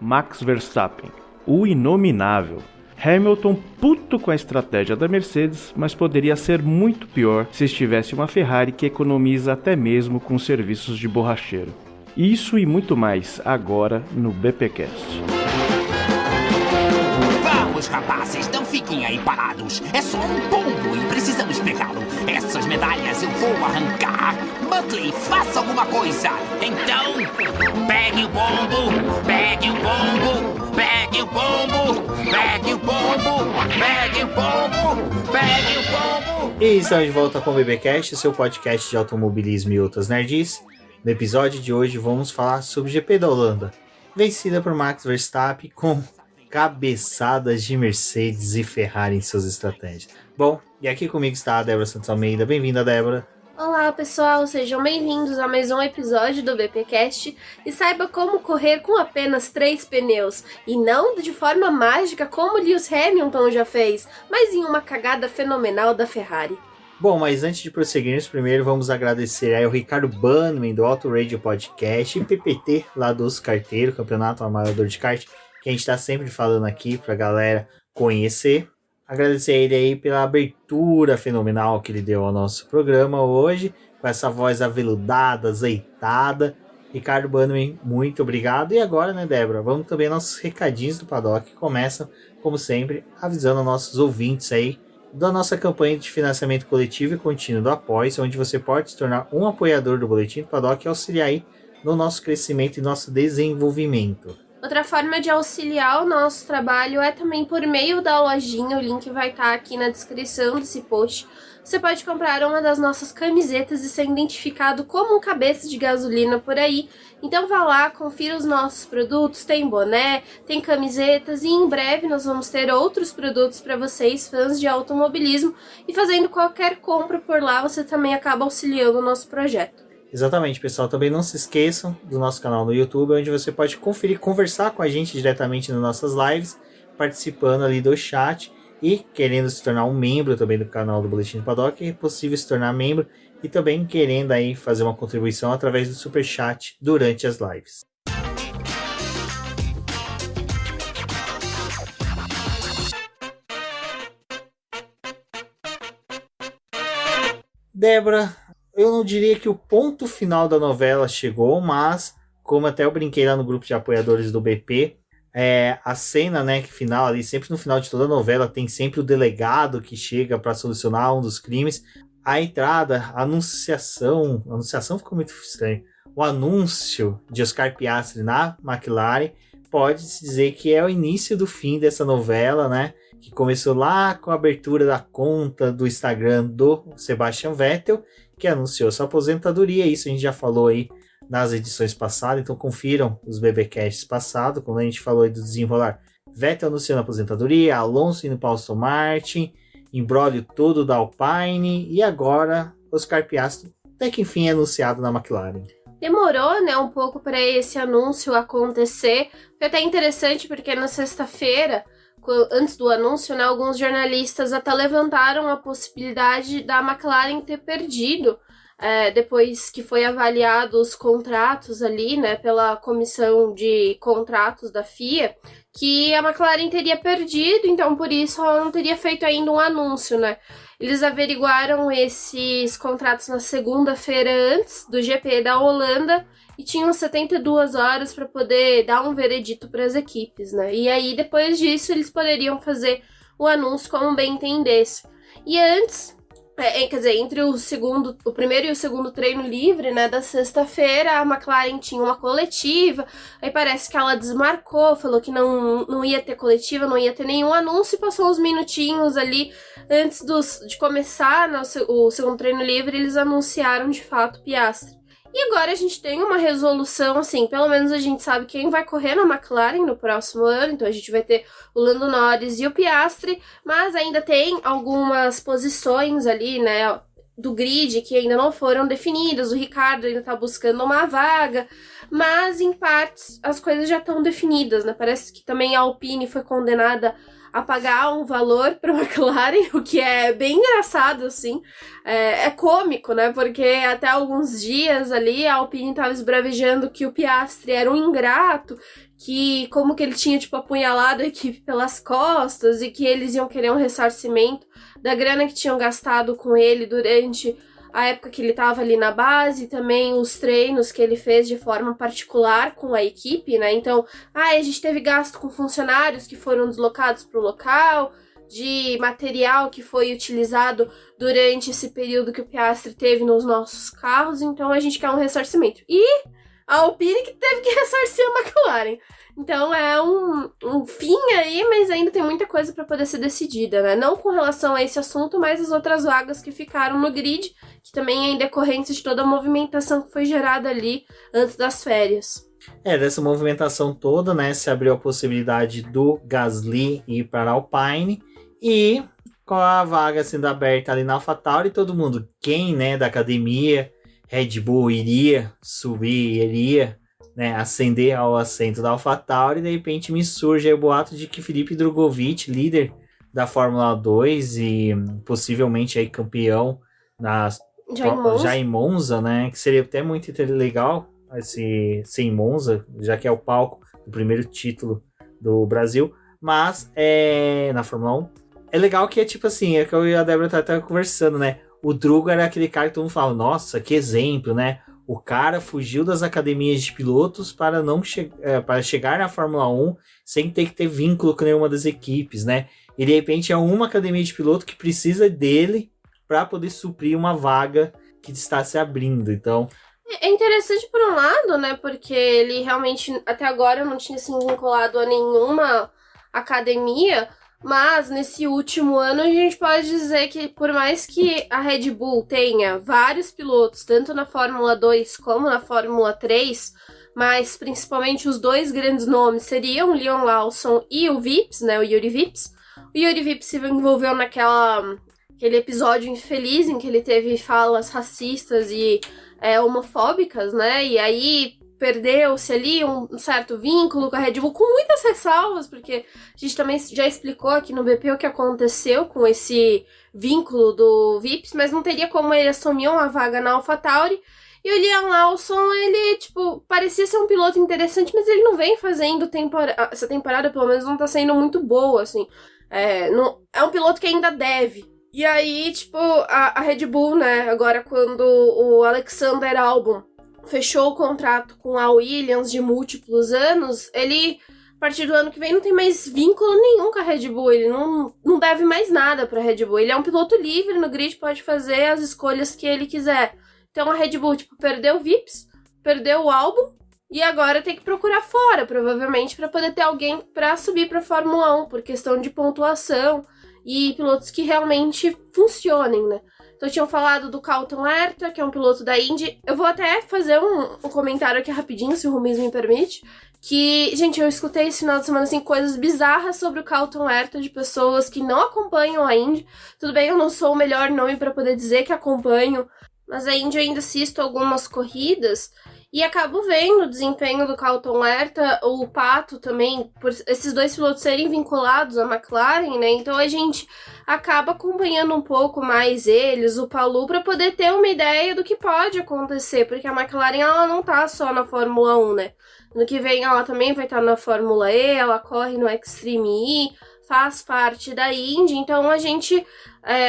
Max Verstappen, o inominável. Hamilton puto com a estratégia da Mercedes, mas poderia ser muito pior se estivesse uma Ferrari que economiza até mesmo com serviços de borracheiro. Isso e muito mais agora no BPcast. Vamos, rapazes, não fiquem aí parados. É só um pombo e precisamos pegá-lo. Essas medalhas eu vou arrancar. Muttley, faça alguma coisa. Então, pegue o pombo, pegue o pombo, pegue o pombo, pegue o pombo, pegue o pombo, pegue o pombo. E estamos de volta com o BBcast, seu podcast de automobilismo e outras nerdices. No episódio de hoje vamos falar sobre o GP da Holanda, vencida por Max Verstappen com cabeçadas de Mercedes e Ferrari em suas estratégias. Bom, e aqui comigo está a Débora Santos Almeida. Bem-vinda, Débora. Olá pessoal, sejam bem-vindos a mais um episódio do BPcast e saiba como correr com apenas 3 pneus e não de forma mágica como Lewis Hamilton já fez, mas em uma cagada fenomenal da Ferrari. Bom, mas antes de prosseguirmos, primeiro vamos agradecer aí ao Ricardo Bannerman do Auto Radio Podcast e PPT lá dos Carteiros, Campeonato Amador de Kart, que a gente está sempre falando aqui pra galera conhecer. Agradecer a ele aí pela abertura fenomenal que ele deu ao nosso programa hoje, com essa voz aveludada, azeitada. Ricardo Bannerman, muito obrigado. E agora, né, Débora, vamos também aos nossos recadinhos do Paddock, que começam, como sempre, avisando aos nossos ouvintes aí da nossa campanha de financiamento coletivo e contínuo do Apoia-se, onde você pode se tornar um apoiador do Boletim do Paddock e auxiliar aí no nosso crescimento e nosso desenvolvimento. Outra forma de auxiliar o nosso trabalho é também por meio da lojinha, o link vai estar aqui na descrição desse post. Você pode comprar uma das nossas camisetas e ser identificado como um cabeça de gasolina por aí. Então vá lá, confira os nossos produtos, tem boné, tem camisetas e em breve nós vamos ter outros produtos para vocês, fãs de automobilismo. E fazendo qualquer compra por lá, você também acaba auxiliando o nosso projeto. Exatamente, pessoal. Também não se esqueçam do nosso canal no YouTube, onde você pode conferir, conversar com a gente diretamente nas nossas lives, participando ali do chat e querendo se tornar um membro também do canal do Boletim do Paddock. É possível se tornar membro e também querendo aí fazer uma contribuição através do Super Chat durante as lives. Débora, eu não diria que o ponto final da novela chegou, mas, como até eu brinquei lá no grupo de apoiadores do BP, a cena, né, que final ali, sempre no final de toda a novela, tem sempre o delegado que chega para solucionar um dos crimes. A entrada, a anunciação ficou muito estranho. O anúncio de Oscar Piastri na McLaren pode-se dizer que é o início do fim dessa novela, né? Que começou lá com a abertura da conta do Instagram do Sebastian Vettel, que anunciou sua aposentadoria. Isso a gente já falou aí nas edições passadas, então confiram os BBcasts passados, quando a gente falou aí do desenrolar. Vettel anunciando a aposentadoria, Alonso indo para Aston Martin, imbróglio todo da Alpine, e agora Oscar Piastri até que enfim é anunciado na McLaren. Demorou, né, um pouco para esse anúncio acontecer. Foi até interessante porque na sexta-feira, antes do anúncio, né, alguns jornalistas até levantaram a possibilidade da McLaren ter perdido, depois que foi avaliado os contratos ali, né, pela comissão de contratos da FIA, que a McLaren teria perdido, então por isso ela não teria feito ainda um anúncio, né. Eles averiguaram esses contratos na segunda-feira antes do GP da Holanda e tinham 72 horas para poder dar um veredito para as equipes, né? E aí, depois disso, eles poderiam fazer o anúncio como bem entendesse. E antes, quer dizer, entre o primeiro e o segundo treino livre, né, da sexta-feira, a McLaren tinha uma coletiva, aí parece que ela desmarcou, falou que não ia ter coletiva, não ia ter nenhum anúncio, e passou uns minutinhos ali, antes de começar, né, o segundo treino livre, eles anunciaram de fato Piastri. E agora a gente tem uma resolução, assim, pelo menos a gente sabe quem vai correr na McLaren no próximo ano, então a gente vai ter o Lando Norris e o Piastri, mas ainda tem algumas posições ali, né, do grid que ainda não foram definidas, o Ricardo ainda tá buscando uma vaga, mas em partes as coisas já estão definidas, né? Parece que também a Alpine foi condenada a pagar um valor para a McLaren, o que é bem engraçado, assim. É cômico, né? Porque até alguns dias ali a Alpine estava esbravejando que o Piastri era um ingrato, que como que ele tinha, tipo, apunhalado a equipe pelas costas e que eles iam querer um ressarcimento da grana que tinham gastado com ele durante a época que ele estava ali na base, também os treinos que ele fez de forma particular com a equipe, né? Então, a gente teve gasto com funcionários que foram deslocados para o local, de material que foi utilizado durante esse período que o Piastri teve nos nossos carros, então a gente quer um ressarcimento. E a Alpine que teve que ressarcir a McLaren. Então é um fim aí, mas ainda tem muita coisa para poder ser decidida, né? Não com relação a esse assunto, mas as outras vagas que ficaram no grid, que também é em decorrência de toda a movimentação que foi gerada ali antes das férias. Dessa movimentação toda, né, se abriu a possibilidade do Gasly ir para a Alpine e com a vaga sendo aberta ali na AlphaTauri, todo mundo, quem, né, da academia, Red Bull iria subir, iria, né, ascender ao assento da AlphaTauri, de repente me surge aí o boato de que Felipe Drugovich, líder da Fórmula 2 e possivelmente aí campeão já em Monza, né, que seria até muito legal ser em Monza, já que é o palco do primeiro título do Brasil, mas na Fórmula 1 é legal que é tipo assim, é que eu e a Débora tá conversando, né, o Drugo era aquele cara que todo mundo fala, nossa, que exemplo, né? O cara fugiu das academias de pilotos para não para chegar na Fórmula 1 sem ter que ter vínculo com nenhuma das equipes, né? E de repente é uma academia de piloto que precisa dele para poder suprir uma vaga que está se abrindo. Então, é interessante por um lado, né? Porque ele realmente até agora não tinha se vinculado a nenhuma academia. Mas nesse último ano a gente pode dizer que por mais que a Red Bull tenha vários pilotos, tanto na Fórmula 2 como na Fórmula 3, mas principalmente os dois grandes nomes seriam o Leon Lawson e o Vips, né, o Yuri Vips. O Yuri Vips se envolveu aquele episódio infeliz em que ele teve falas racistas e homofóbicas, né, e aí perdeu-se ali um certo vínculo com a Red Bull, com muitas ressalvas, porque a gente também já explicou aqui no BP o que aconteceu com esse vínculo do Vips, mas não teria como ele assumir uma vaga na AlphaTauri. E o Liam Lawson, ele, parecia ser um piloto interessante, mas ele não vem fazendo essa temporada, pelo menos, não tá sendo muito boa, assim. É um piloto que ainda deve. E aí, a Red Bull, né, agora quando o Alexander Albon fechou o contrato com a Williams de múltiplos anos, ele, a partir do ano que vem, não tem mais vínculo nenhum com a Red Bull, ele não deve mais nada pra Red Bull, ele é um piloto livre no grid, pode fazer as escolhas que ele quiser. Então a Red Bull, perdeu o Vips, perdeu o Albon, e agora tem que procurar fora, provavelmente, pra poder ter alguém pra subir pra Fórmula 1, por questão de pontuação e pilotos que realmente funcionem, né? Então tinham falado do Carlton Herta, que é um piloto da Indy. Eu vou até fazer um comentário aqui rapidinho, se o Rubens me permite. Que, gente, eu escutei esse final de semana, assim, coisas bizarras sobre o Carlton Herta, de pessoas que não acompanham a Indy. Tudo bem, eu não sou o melhor nome para poder dizer que acompanho, mas a Indy eu ainda assisto algumas corridas e acabo vendo o desempenho do Carlton Herta, o Pato também, por esses dois pilotos serem vinculados à McLaren, né? Então a gente acaba acompanhando um pouco mais eles, o Palou, para poder ter uma ideia do que pode acontecer, porque a McLaren ela não tá só na Fórmula 1, né? No que vem ela também vai estar na Fórmula E, ela corre no Extreme E, faz parte da Indy, então a gente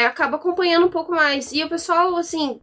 acaba acompanhando um pouco mais. E o pessoal, assim,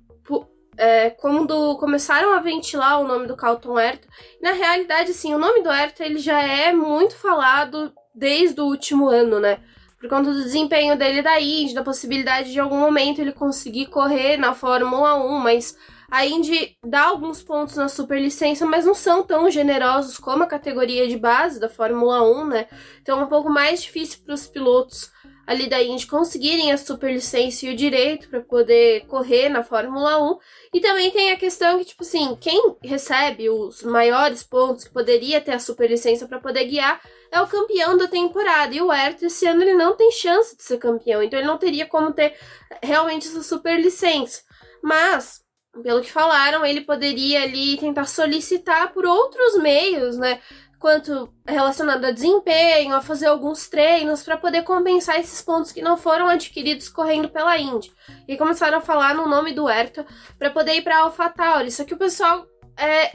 quando começaram a ventilar o nome do Carlton Herta, na realidade, assim, o nome do Herta ele já é muito falado desde o último ano, né? Por conta do desempenho dele da Indy, da possibilidade de em algum momento ele conseguir correr na Fórmula 1, mas a Indy dá alguns pontos na superlicença, mas não são tão generosos como a categoria de base da Fórmula 1, né? Então é um pouco mais difícil para os pilotos ali da Indy conseguirem a superlicença e o direito para poder correr na Fórmula 1. E também tem a questão que, quem recebe os maiores pontos, que poderia ter a superlicença para poder guiar, é o campeão da temporada. E o Herta, esse ano, ele não tem chance de ser campeão. Então ele não teria como ter realmente essa superlicença. Mas pelo que falaram, ele poderia ali tentar solicitar por outros meios, né? Quanto relacionado a desempenho, a fazer alguns treinos para poder compensar esses pontos que não foram adquiridos correndo pela Indy. E começaram a falar no nome do Herta para poder ir para AlphaTauri. Só que o pessoal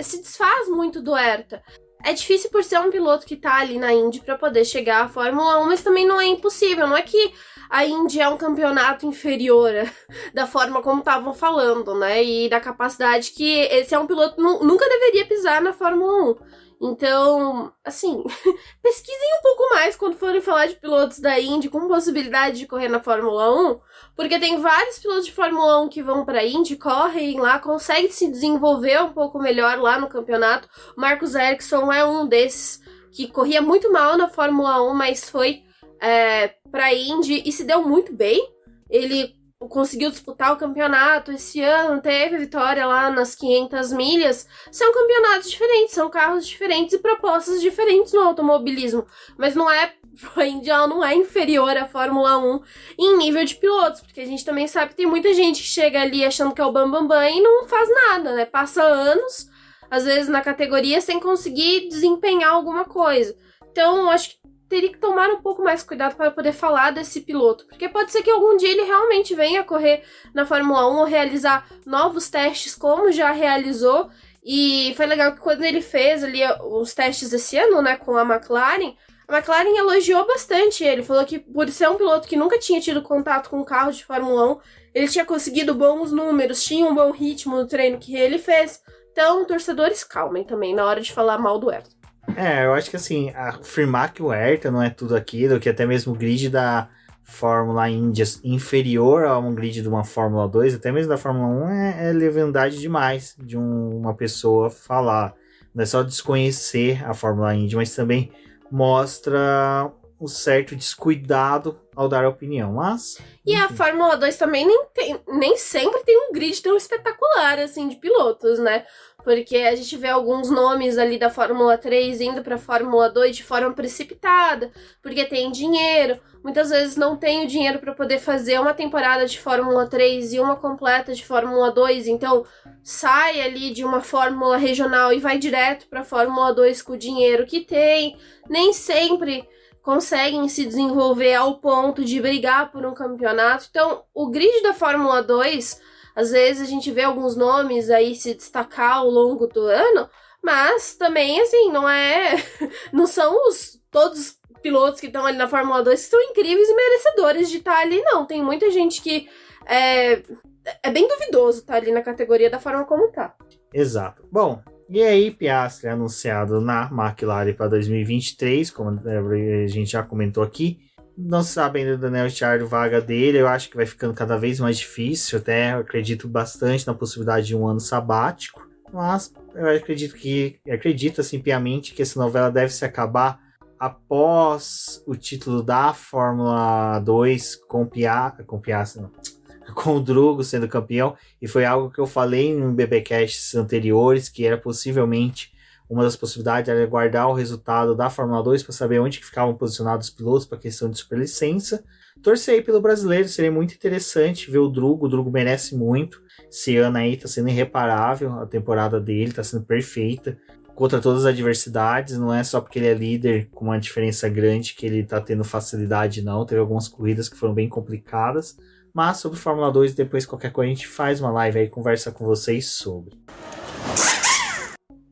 se desfaz muito do Herta. É difícil por ser um piloto que tá ali na Indy para poder chegar à Fórmula 1, mas também não é impossível. Não é que a Indy é um campeonato inferior da forma como estavam falando, né? E da capacidade que esse é um piloto que nunca deveria pisar na Fórmula 1. Então, assim, pesquisem um pouco mais quando forem falar de pilotos da Indy com possibilidade de correr na Fórmula 1, porque tem vários pilotos de Fórmula 1 que vão pra Indy, correm lá, conseguem se desenvolver um pouco melhor lá no campeonato. O Marcus Ericsson é um desses que corria muito mal na Fórmula 1, mas foi pra Indy e se deu muito bem. Ele conseguiu disputar o campeonato esse ano, teve vitória lá nas 500 milhas. São campeonatos diferentes, são carros diferentes e propostas diferentes no automobilismo. Mas a Indy não é inferior à Fórmula 1 em nível de pilotos, porque a gente também sabe que tem muita gente que chega ali achando que é o bambambam e não faz nada, né? Passa anos, às vezes na categoria, sem conseguir desempenhar alguma coisa. Então, acho que teria que tomar um pouco mais cuidado para poder falar desse piloto, porque pode ser que algum dia ele realmente venha correr na Fórmula 1 ou realizar novos testes como já realizou, e foi legal que quando ele fez ali os testes esse ano, né, com a McLaren elogiou bastante ele, falou que por ser um piloto que nunca tinha tido contato com um carro de Fórmula 1, ele tinha conseguido bons números, tinha um bom ritmo no treino que ele fez. Então, torcedores, calmem também na hora de falar mal do Herta. Eu acho que assim, afirmar que o Herta não é tudo aquilo, que até mesmo o grid da Fórmula Indy inferior a um grid de uma Fórmula 2, até mesmo da Fórmula 1, é leviandade demais de uma pessoa falar. Não é só desconhecer a Fórmula Indy, mas também mostra um certo descuidado ao dar opinião, mas... E a Fórmula 2 também nem sempre tem um grid tão espetacular, assim, de pilotos, né? Porque a gente vê alguns nomes ali da Fórmula 3 indo pra Fórmula 2 de forma precipitada, porque tem dinheiro. Muitas vezes não tem o dinheiro para poder fazer uma temporada de Fórmula 3 e uma completa de Fórmula 2, então sai ali de uma Fórmula regional e vai direto pra Fórmula 2 com o dinheiro que tem. Nem sempre conseguem se desenvolver ao ponto de brigar por um campeonato. Então, o grid da Fórmula 2, às vezes a gente vê alguns nomes aí se destacar ao longo do ano, mas também, assim, não são todos os pilotos que estão ali na Fórmula 2 que são incríveis e merecedores de estar ali, não. Tem muita gente que é bem duvidoso estar ali na categoria da forma como tá. Exato. Bom, e aí Piastri anunciado na McLaren para 2023, como a gente já comentou aqui. Não se sabe ainda do Daniel Ricciardo, vaga dele. Eu acho que vai ficando cada vez mais difícil. Até eu acredito bastante na possibilidade de um ano sabático. Mas eu acredito assim piamente que essa novela deve se acabar após o título da Fórmula 2 com o Drugo sendo campeão. E foi algo que eu falei em BBcasts anteriores, que era possivelmente uma das possibilidades era guardar o resultado da Fórmula 2 para saber onde que ficavam posicionados os pilotos para a questão de superlicença. Torcer aí pelo brasileiro, seria muito interessante ver o Drugo. O Drugo merece muito. Esse ano aí está sendo irreparável, a temporada dele está sendo perfeita, contra todas as adversidades. Não é só porque ele é líder com uma diferença grande que ele está tendo facilidade, não. Teve algumas corridas que foram bem complicadas. Mas sobre Fórmula 2, depois qualquer coisa a gente faz uma live aí e conversa com vocês sobre.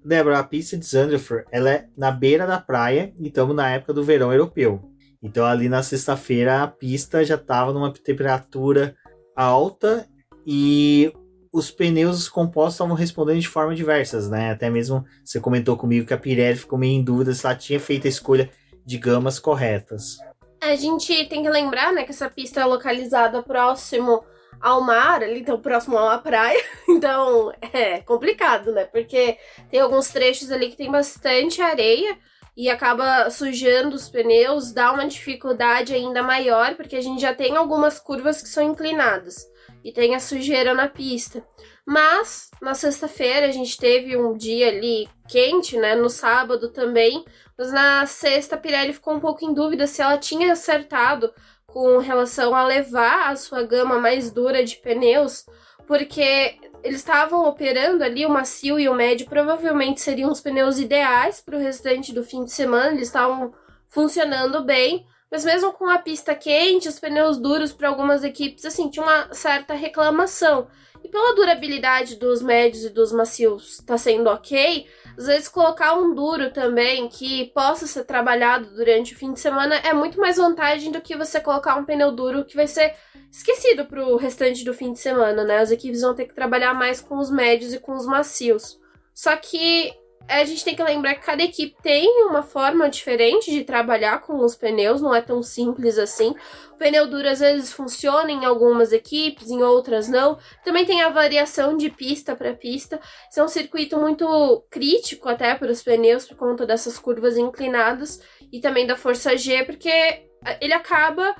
Débora, a pista de Zandvoort, ela é na beira da praia e estamos na época do verão europeu. Então ali na sexta-feira a pista já estava numa temperatura alta e os pneus compostos estavam respondendo de formas diversas, né? Até mesmo você comentou comigo que a Pirelli ficou meio em dúvida se ela tinha feito a escolha de gamas corretas. A gente tem que lembrar, né, que essa pista é localizada próximo ao mar, ali, então próximo a uma praia, então é complicado, né, porque tem alguns trechos ali que tem bastante areia e acaba sujando os pneus, dá uma dificuldade ainda maior, porque a gente já tem algumas curvas que são inclinadas e tem a sujeira na pista. Mas na sexta-feira a gente teve um dia ali quente, né, no sábado também, mas na sexta a Pirelli ficou um pouco em dúvida se ela tinha acertado com relação a levar a sua gama mais dura de pneus, porque eles estavam operando ali, o macio e o médio provavelmente seriam os pneus ideais para o restante do fim de semana, eles estavam funcionando bem, mas mesmo com a pista quente, os pneus duros para algumas equipes, assim, tinha uma certa reclamação. E pela durabilidade dos médios e dos macios tá sendo ok, às vezes colocar um duro também que possa ser trabalhado durante o fim de semana é muito mais vantagem do que você colocar um pneu duro que vai ser esquecido pro restante do fim de semana, né? As equipes vão ter que trabalhar mais com os médios e com os macios. Só que a gente tem que lembrar que cada equipe tem uma forma diferente de trabalhar com os pneus, não é tão simples assim. O pneu duro às vezes funciona em algumas equipes, em outras não. Também tem a variação de pista para pista. Isso é um circuito muito crítico até para os pneus por conta dessas curvas inclinadas e também da força G, porque ele acaba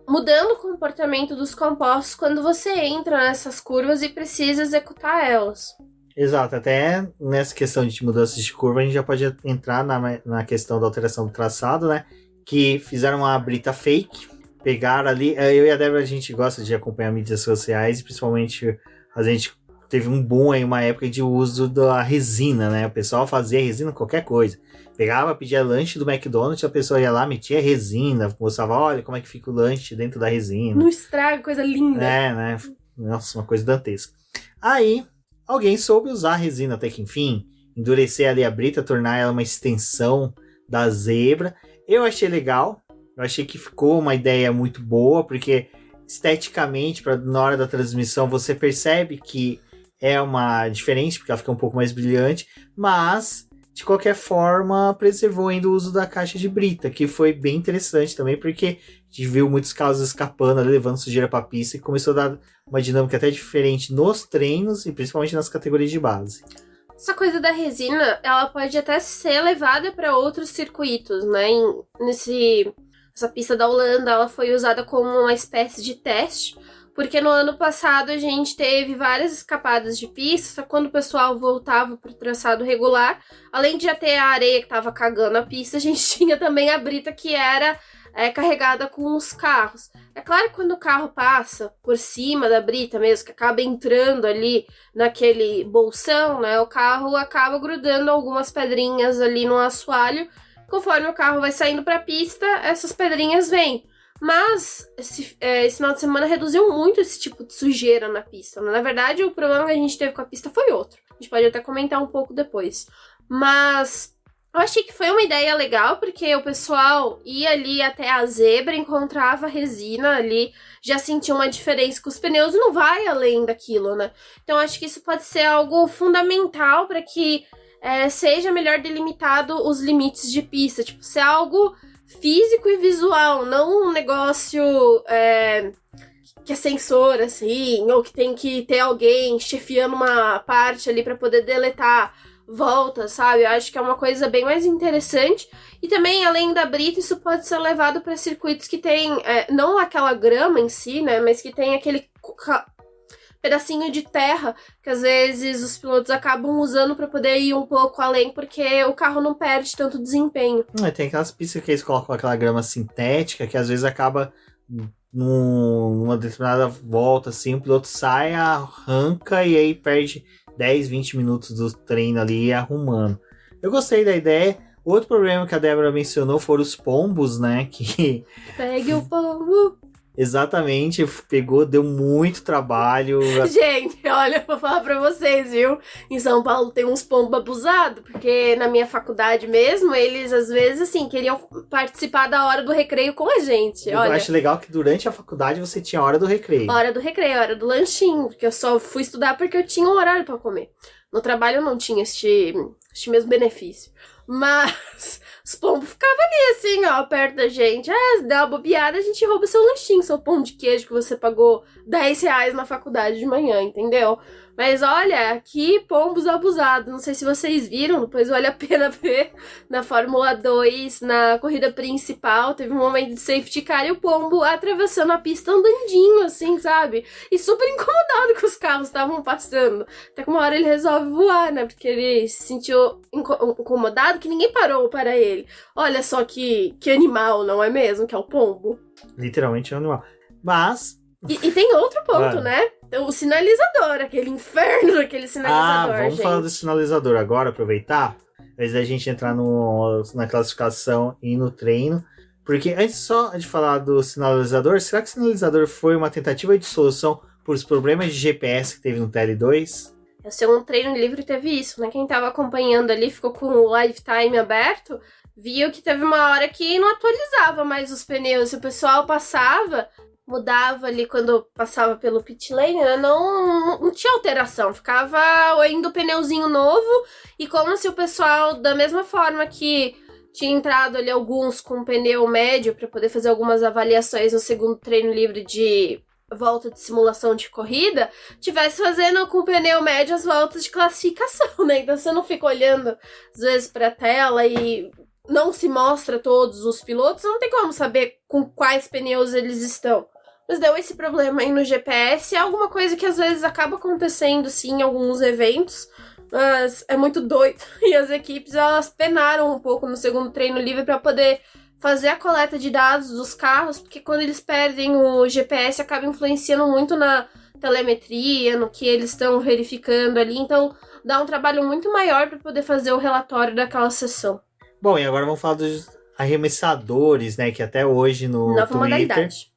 mudando o comportamento dos compostos quando você entra nessas curvas e precisa executar elas. Exato, até nessa questão de mudanças de curva, a gente já pode entrar na questão da alteração do traçado, né? Que fizeram uma brita fake, pegaram ali. Eu e a Débora, a gente gosta de acompanhar mídias sociais, e principalmente a gente teve um boom aí, uma época de uso da resina, né? O pessoal fazia resina qualquer coisa. Pegava, pedia lanche do McDonald's, a pessoa ia lá, metia resina, mostrava, olha como é que fica o lanche dentro da resina. Não estraga, coisa linda. Né? Nossa, uma coisa dantesca. Aí alguém soube usar a resina até que enfim, endurecer ali a brita, tornar ela uma extensão da zebra. Eu achei legal, eu achei que ficou uma ideia muito boa, porque esteticamente, na hora da transmissão, você percebe que é uma diferente, porque ela fica um pouco mais brilhante, mas de qualquer forma preservou ainda o uso da caixa de brita, que foi bem interessante também, porque a gente viu muitos carros escapando ali, levando sujeira para a pista, e começou a dar uma dinâmica até diferente nos treinos e principalmente nas categorias de base. Essa coisa da resina, ela pode até ser levada para outros circuitos, né? Essa pista da Holanda, ela foi usada como uma espécie de teste, porque no ano passado a gente teve várias escapadas de pista, só quando o pessoal voltava para o traçado regular, além de já ter a areia que estava cagando a pista, a gente tinha também a brita que era carregada com os carros. É claro que quando o carro passa por cima da brita mesmo, que acaba entrando ali naquele bolsão, né, o carro acaba grudando algumas pedrinhas ali no assoalho. Conforme o carro vai saindo para a pista, essas pedrinhas vêm. Mas esse final de semana reduziu muito esse tipo de sujeira na pista. Na verdade, o problema que a gente teve com a pista foi outro. A gente pode até comentar um pouco depois. Mas eu achei que foi uma ideia legal, porque o pessoal ia ali até a zebra, encontrava resina ali, já sentia uma diferença com os pneus e não vai além daquilo, né? Então acho que isso pode ser algo fundamental para que seja melhor delimitado os limites de pista. Tipo, ser algo físico e visual, não um negócio que é sensor, assim, ou que tem que ter alguém chefiando uma parte ali para poder deletar volta, sabe? Eu acho que é uma coisa bem mais interessante. E também, além da brita, isso pode ser levado para circuitos que tem, não aquela grama em si, né? Mas que tem aquele pedacinho de terra que às vezes os pilotos acabam usando para poder ir um pouco além, porque o carro não perde tanto desempenho. Tem aquelas pistas que eles colocam aquela grama sintética que às vezes acaba numa determinada volta, assim, o piloto sai, arranca e aí perde 10, 20 minutos do treino ali arrumando. Eu gostei da ideia. Outro problema que a Débora mencionou foram os pombos, né? Que pegue o pombo. Exatamente, deu muito trabalho. Gente, olha, vou falar pra vocês, viu? Em São Paulo tem uns pombos abusados, porque na minha faculdade mesmo, eles às vezes, assim, queriam participar da hora do recreio com a gente. Eu acho legal que durante a faculdade você tinha a hora do recreio. Hora do recreio, hora do lanchinho, porque eu só fui estudar porque eu tinha um horário pra comer. No trabalho eu não tinha este mesmo benefício. Mas os pombos ficavam ali, assim, ó, perto da gente. Se der uma bobeada, a gente rouba seu lanchinho, seu pão de queijo que você pagou R$10 na faculdade de manhã, entendeu? Mas olha, que pombos abusados. Não sei se vocês viram, depois vale a pena ver na Fórmula 2, na corrida principal. Teve um momento de safety car e o pombo atravessando a pista andandinho, assim, sabe? E super incomodado que os carros estavam passando. Até que uma hora ele resolve voar, né? Porque ele se sentiu incomodado que ninguém parou para ele. Olha só que animal, não é mesmo? Que é o pombo. Literalmente é um animal. Mas E tem outro ponto, né? O sinalizador, aquele inferno daquele sinalizador, vamos gente. falar do sinalizador agora, aproveitar, antes da gente entrar na classificação e no treino. Porque antes só de falar do sinalizador, será que o sinalizador foi uma tentativa de solução para os problemas de GPS que teve no TL2? O seu treino livre teve isso, né? Quem tava acompanhando ali, ficou com o lifetime aberto, viu que teve uma hora que não atualizava mais os pneus. O pessoal passava, mudava ali quando passava pelo pit lane, né? Não tinha alteração, ficava indo o pneuzinho novo, e como se o pessoal, da mesma forma que tinha entrado ali alguns com pneu médio para poder fazer algumas avaliações no segundo treino livre de volta de simulação de corrida, tivesse fazendo com o pneu médio as voltas de classificação, né? Então você não fica olhando às vezes para a tela e não se mostra todos os pilotos, não tem como saber com quais pneus eles estão. Mas deu esse problema aí no GPS, é alguma coisa que às vezes acaba acontecendo sim em alguns eventos, mas é muito doido. E as equipes, elas penaram um pouco no segundo treino livre para poder fazer a coleta de dados dos carros, porque quando eles perdem o GPS, acaba influenciando muito na telemetria, no que eles estão verificando ali. Então, dá um trabalho muito maior para poder fazer o relatório daquela sessão. Bom, e agora vamos falar dos arremessadores, né? Que até hoje no Nova Twitter, modalidade.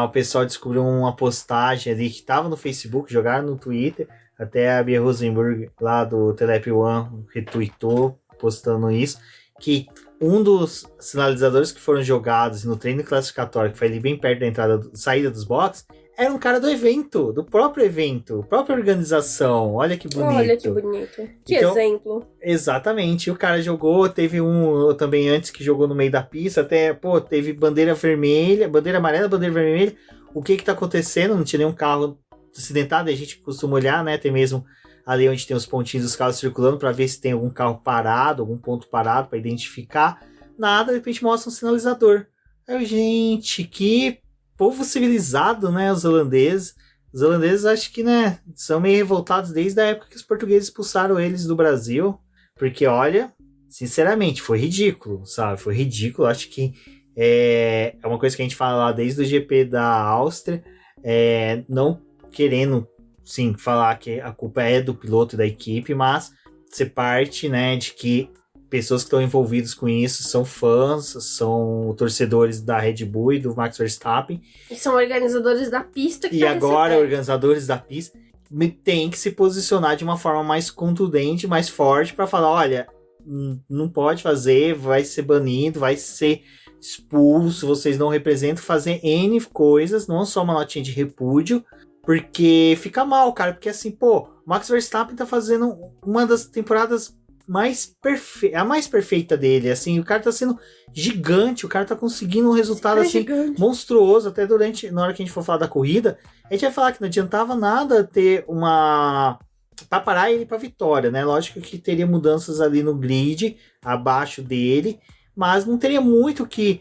O pessoal descobriu uma postagem ali que estava no Facebook, jogaram no Twitter. Até a Bia Rosenberg, lá do Telep One, retweetou, postando isso, que um dos sinalizadores que foram jogados no treino classificatório, que foi ali bem perto da saída dos boxes, era um cara do evento, do próprio evento, própria organização. Olha que bonito. Olha que bonito. Que então, exemplo. Exatamente. O cara jogou, teve um também antes que jogou no meio da pista, até, teve bandeira vermelha, bandeira amarela, bandeira vermelha. O que tá acontecendo? Não tinha nenhum carro acidentado, a gente costuma olhar, né? Tem mesmo ali onde tem os pontinhos dos carros circulando para ver se tem algum carro parado, algum ponto parado para identificar. Nada, de repente mostra um sinalizador. Aí, gente, que povo civilizado, né? Os holandeses. Os holandeses acho que, né, são meio revoltados desde a época que os portugueses expulsaram eles do Brasil. Porque, olha, sinceramente, foi ridículo, sabe? Foi ridículo. Acho que é uma coisa que a gente fala lá desde o GP da Áustria. Não querendo, sim, falar que a culpa é do piloto e da equipe, mas ser parte, né, de que pessoas que estão envolvidas com isso são fãs, são torcedores da Red Bull e do Max Verstappen. E são organizadores da pista que E agora, organizadores da pista têm que se posicionar de uma forma mais contundente, mais forte, para falar, olha, não pode fazer, vai ser banido, vai ser expulso, vocês não representam, fazer N coisas, não só uma notinha de repúdio, porque fica mal, cara, porque assim, Max Verstappen tá fazendo uma das temporadas mais a mais perfeita dele, assim, o cara tá sendo gigante, o cara tá conseguindo um resultado assim, monstruoso, até na hora que a gente for falar da corrida, a gente vai falar que não adiantava nada ter pra parar ele pra vitória, né, lógico que teria mudanças ali no grid, abaixo dele, mas não teria muito que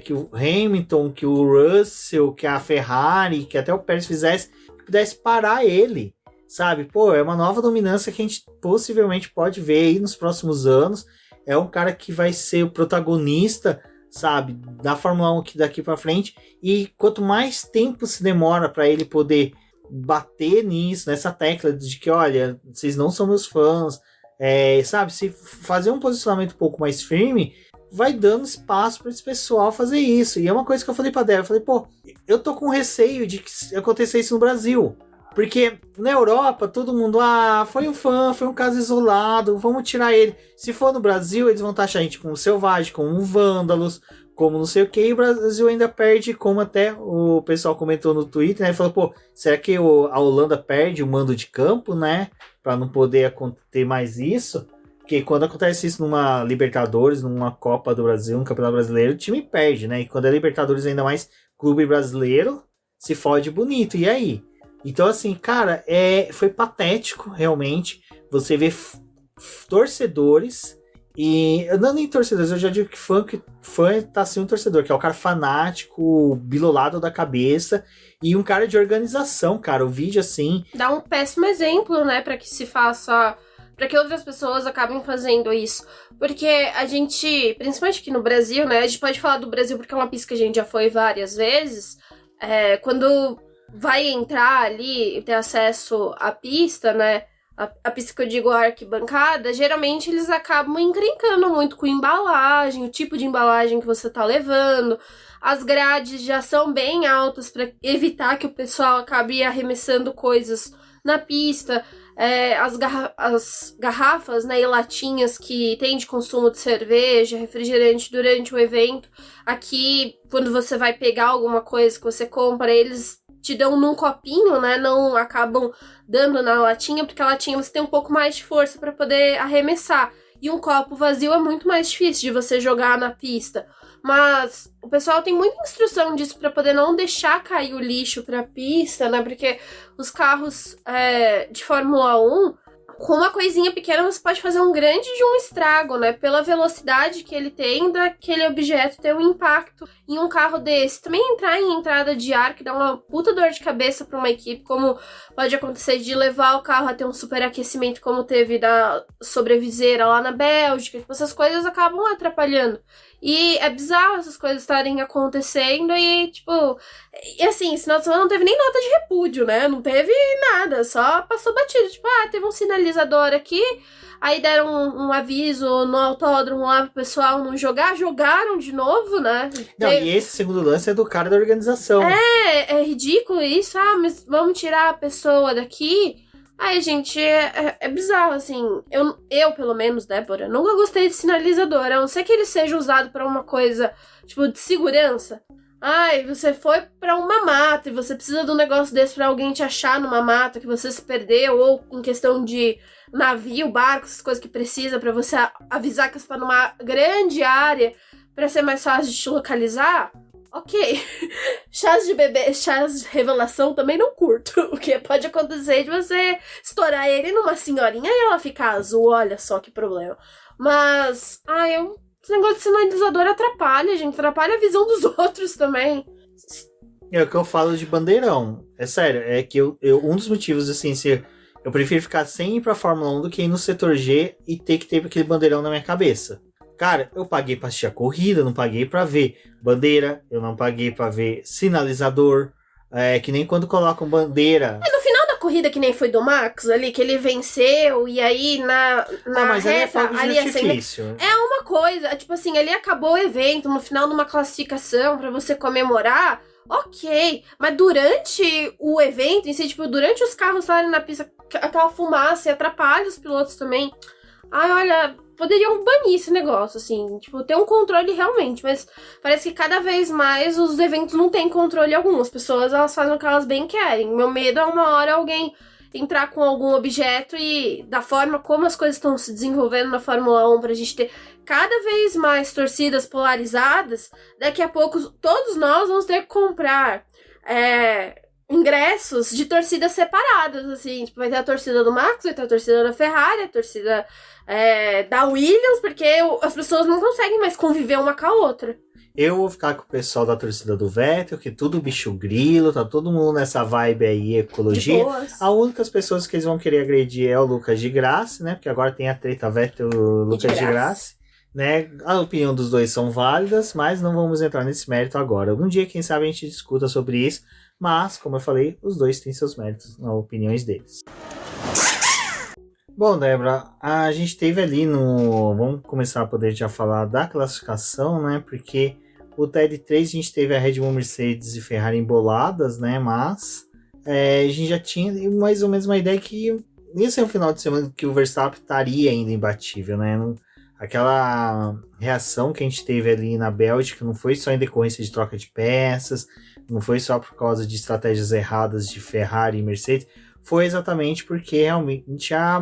que o Hamilton, que o Russell, que a Ferrari, que até o Pérez que pudesse parar ele, sabe? É uma nova dominância que a gente possivelmente pode ver aí nos próximos anos. É um cara que vai ser o protagonista, sabe, da Fórmula 1 daqui para frente. E quanto mais tempo se demora para ele poder bater nisso, nessa tecla de que, olha, vocês não são meus fãs, sabe, se fazer um posicionamento um pouco mais firme, vai dando espaço para esse pessoal fazer isso. E é uma coisa que eu falei pra Débora, eu falei, eu tô com receio de que aconteça isso no Brasil. Porque na Europa, todo mundo, foi um fã, foi um caso isolado, vamos tirar ele. Se for no Brasil, eles vão taxar a gente como selvagem, como vândalos, como não sei o que, e o Brasil ainda perde, como até o pessoal comentou no Twitter, né? Falou, será que a Holanda perde o mando de campo, né? Pra não poder ter mais isso? Porque quando acontece isso numa Libertadores, numa Copa do Brasil, um Campeonato Brasileiro, o time perde, né? E quando é Libertadores, ainda mais clube brasileiro, se fode bonito. E aí? Então, assim, cara, foi patético, realmente, você ver torcedores, e não nem torcedores, eu já digo que fã tá sendo um torcedor, que é o cara fanático, bilolado da cabeça, e um cara de organização, cara, o vídeo, assim... Dá um péssimo exemplo, né, pra que se faça... Pra que outras pessoas acabem fazendo isso. Porque a gente, principalmente aqui no Brasil, né, a gente pode falar do Brasil porque é uma pista que a gente já foi várias vezes... quando vai entrar ali e ter acesso à pista, né? A pista que eu digo a arquibancada, geralmente eles acabam encrencando muito com embalagem, o tipo de embalagem que você tá levando. As grades já são bem altas para evitar que o pessoal acabe arremessando coisas na pista. As garrafas, né, e latinhas que tem de consumo de cerveja, refrigerante durante o evento. Aqui, quando você vai pegar alguma coisa que você compra, eles te dão num copinho, né? Não acabam dando na latinha, porque a latinha você tem um pouco mais de força para poder arremessar. E um copo vazio é muito mais difícil de você jogar na pista. Mas o pessoal tem muita instrução disso para poder não deixar cair o lixo pra pista, né? Porque os carros de Fórmula 1, com uma coisinha pequena, você pode fazer um grande de um estrago, né? Pela velocidade que ele tem, daquele objeto ter um impacto em um carro desse. Também entrar em entrada de ar, que dá uma puta dor de cabeça pra uma equipe, como pode acontecer de levar o carro a ter um superaquecimento, como teve da sobreviseira lá na Bélgica. Tipo, essas coisas acabam atrapalhando. E é bizarro essas coisas estarem acontecendo e, tipo... E assim, esse final de semana não teve nem nota de repúdio, né? Não teve nada, só passou batido. Tipo, teve um sinalizador aqui, aí deram um aviso no autódromo lá pro pessoal não jogar. Jogaram de novo, né? Não, e esse segundo lance é do cara da organização. É ridículo isso. Mas vamos tirar a pessoa daqui... Ai, gente, é bizarro, assim. Eu, pelo menos, Débora, nunca gostei de sinalizador. A não ser que ele seja usado pra uma coisa, tipo, de segurança. Ai, você foi pra uma mata e você precisa de um negócio desse pra alguém te achar numa mata que você se perdeu, ou em questão de navio, barco, essas coisas que precisa pra você avisar que você tá numa grande área pra ser mais fácil de te localizar. Ok, chás de bebê, chás de revelação também não curto. O que pode acontecer de você estourar ele numa senhorinha e ela ficar azul, olha só que problema. Mas, esse negócio de sinalizador atrapalha, gente, atrapalha a visão dos outros também. É o que eu falo de bandeirão, é sério, é que um dos motivos, assim, eu prefiro ficar sem ir pra Fórmula 1 do que ir no setor G e ter que ter aquele bandeirão na minha cabeça. Cara, eu paguei pra assistir a corrida, não paguei pra ver bandeira, eu não paguei pra ver sinalizador, que nem quando colocam bandeira. No final da corrida, que nem foi do Max, ali, que ele venceu, e aí na mas reta, ali artifício. É uma coisa, tipo assim, ali acabou o evento, no final de uma classificação, pra você comemorar, ok, mas durante o evento em si, tipo, durante os carros estarem na pista, aquela fumaça atrapalha os pilotos também. Olha... Poderiam banir esse negócio, assim, tipo, ter um controle realmente, mas parece que cada vez mais os eventos não têm controle algum. As pessoas, elas fazem o que elas bem querem. Meu medo é uma hora alguém entrar com algum objeto e, da forma como as coisas estão se desenvolvendo na Fórmula 1, pra gente ter cada vez mais torcidas polarizadas, daqui a pouco todos nós vamos ter que comprar ingressos de torcidas separadas, assim, tipo, vai ter a torcida do Max, vai ter a torcida da Ferrari, a torcida da Williams, porque as pessoas não conseguem mais conviver uma com a outra. Eu vou ficar com o pessoal da torcida do Vettel, que tudo bicho grilo, tá todo mundo nessa vibe aí, ecologia. A única pessoas que eles vão querer agredir é o Lucas de Grassi, né, porque agora tem a treta Vettel-Lucas de Grassi. Né? A opinião dos dois são válidas, mas não vamos entrar nesse mérito agora. Algum dia, quem sabe, a gente discuta sobre isso. Mas, como eu falei, os dois têm seus méritos nas opiniões deles. Bom, Débora, a gente teve ali Vamos começar a poder já falar da classificação, né? Porque o TED 3 a gente teve a Red Bull, Mercedes e Ferrari emboladas, né? Mas a gente já tinha mais ou menos uma ideia que ia ser um final de semana que o Verstappen estaria ainda imbatível, né? Aquela reação que a gente teve ali na Bélgica não foi só em decorrência de troca de peças, não foi só por causa de estratégias erradas de Ferrari e Mercedes, foi exatamente porque realmente a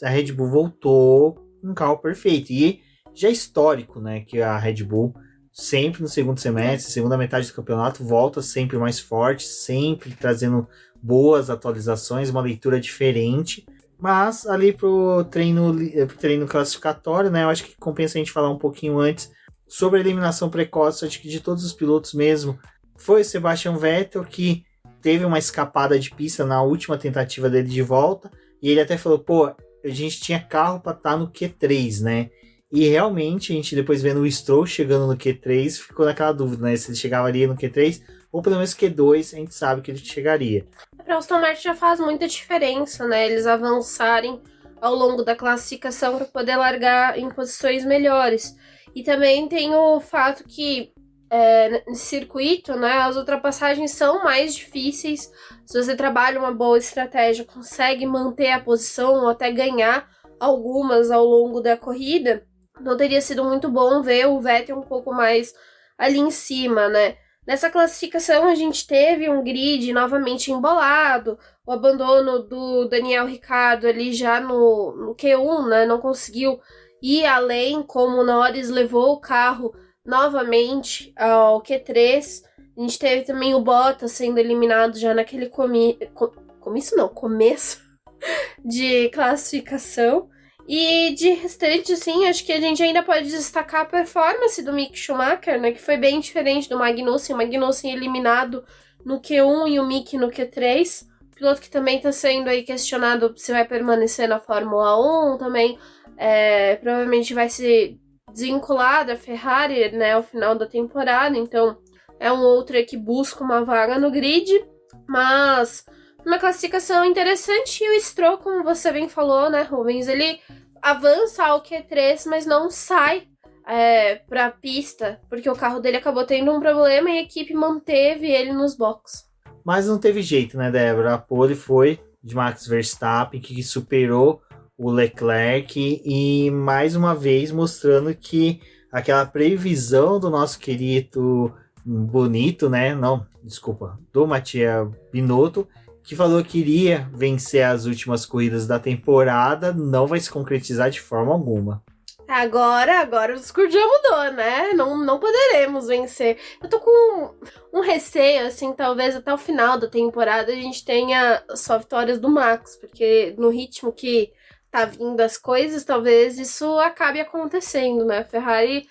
Red Bull voltou um carro perfeito. E já é histórico, né, que a Red Bull sempre no segundo semestre, segunda metade do campeonato, volta sempre mais forte, sempre trazendo boas atualizações, uma leitura diferente. Mas ali pro treino classificatório, né, eu acho que compensa a gente falar um pouquinho antes sobre a eliminação precoce, acho que de todos os pilotos mesmo. Foi o Sebastian Vettel, que teve uma escapada de pista na última tentativa dele de volta, e ele até falou, a gente tinha carro para estar no Q3, né? E realmente, a gente depois vendo o Stroll chegando no Q3, ficou naquela dúvida, né? Se ele chegava ali no Q3 ou pelo menos Q2 a gente sabe que ele chegaria. Para Aston Martin já faz muita diferença, né? Eles avançarem ao longo da classificação para poder largar em posições melhores. E também tem o fato que nesse circuito, né, as ultrapassagens são mais difíceis. Se você trabalha uma boa estratégia, consegue manter a posição ou até ganhar algumas ao longo da corrida, então teria sido muito bom ver o Vettel um pouco mais ali em cima, né? Nessa classificação a gente teve um grid novamente embolado, o abandono do Daniel Ricciardo ali já no Q1, né, não conseguiu ir além, como o Norris levou o carro novamente ao Q3. A gente teve também o Bottas sendo eliminado já naquele começo de classificação. E de restante, assim, acho que a gente ainda pode destacar a performance do Mick Schumacher, né, que foi bem diferente do Magnussen. O Magnussen eliminado no Q1 e o Mick no Q3. Piloto que também está sendo aí questionado se vai permanecer na Fórmula 1, também provavelmente vai se desvincular da Ferrari, né, ao final da temporada, então é um outro aí que busca uma vaga no grid, mas uma classificação interessante. E o Stroll, como você bem falou, né, Rubens, ele avança ao Q3, mas não sai para a pista, porque o carro dele acabou tendo um problema e a equipe manteve ele nos boxes. Mas não teve jeito, né, Débora? A pole foi de Max Verstappen, que superou o Leclerc e mais uma vez mostrando que aquela previsão do nosso querido Bonito, né? Não, desculpa, do Mattia Binotto, que falou que iria vencer as últimas corridas da temporada, não vai se concretizar de forma alguma. Agora o discurso já mudou, né? Não poderemos vencer. Eu tô com um receio, assim, talvez até o final da temporada a gente tenha só vitórias do Max, porque no ritmo que tá vindo as coisas, talvez isso acabe acontecendo, né? A Ferrari,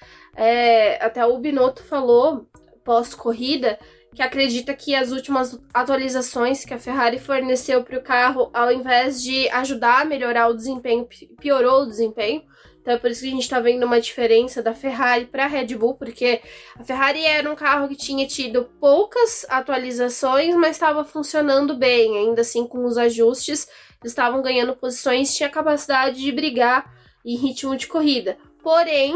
até o Binotto falou pós-corrida, que acredita que as últimas atualizações que a Ferrari forneceu para o carro, ao invés de ajudar a melhorar o desempenho, piorou o desempenho. Então é por isso que a gente está vendo uma diferença da Ferrari para a Red Bull, porque a Ferrari era um carro que tinha tido poucas atualizações, mas estava funcionando bem, ainda assim com os ajustes, eles estavam ganhando posições, tinha capacidade de brigar em ritmo de corrida. Porém,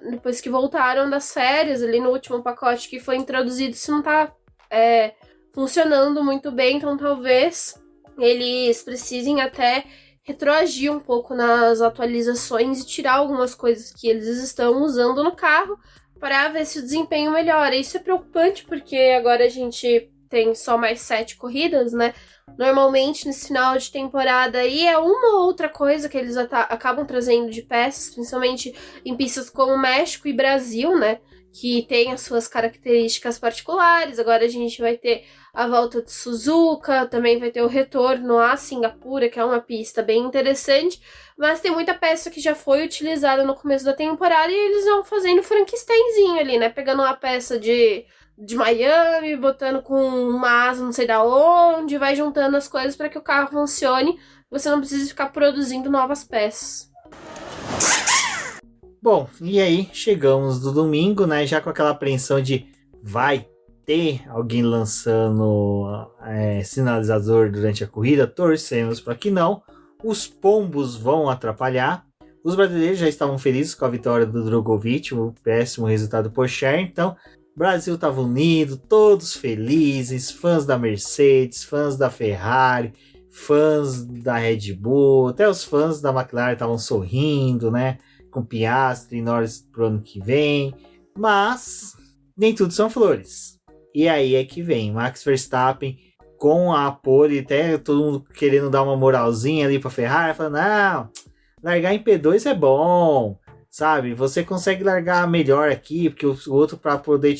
depois que voltaram das férias, ali no último pacote que foi introduzido, isso não está funcionando muito bem, então talvez eles precisem até retroagir um pouco nas atualizações e tirar algumas coisas que eles estão usando no carro para ver se o desempenho melhora. Isso é preocupante porque agora a gente tem só mais 7 corridas, né? Normalmente nesse final de temporada aí é uma ou outra coisa que eles acabam trazendo de peças, principalmente em pistas como México e Brasil, né? Que tem as suas características particulares. Agora a gente vai ter a volta de Suzuka, também vai ter o retorno a Singapura, que é uma pista bem interessante, mas tem muita peça que já foi utilizada no começo da temporada e eles vão fazendo Frankensteinzinho ali, né? Pegando uma peça de Miami, botando com uma asa não sei da onde, vai juntando as coisas para que o carro funcione, você não precisa ficar produzindo novas peças. Bom, e aí chegamos do domingo, né, já com aquela apreensão de vai ter alguém lançando sinalizador durante a corrida, torcemos para que não, os pombos vão atrapalhar, os brasileiros já estavam felizes com a vitória do Drogovic, o péssimo resultado por Porsche, então o Brasil estava unido, todos felizes, fãs da Mercedes, fãs da Ferrari, fãs da Red Bull, até os fãs da McLaren estavam sorrindo, né? Com Piastri e Norris pro ano que vem, mas nem tudo são flores. E aí é que vem Max Verstappen com a pole, até todo mundo querendo dar uma moralzinha ali pra Ferrari, falando, não, largar em P2 é bom, sabe? Você consegue largar melhor aqui, porque o outro para poder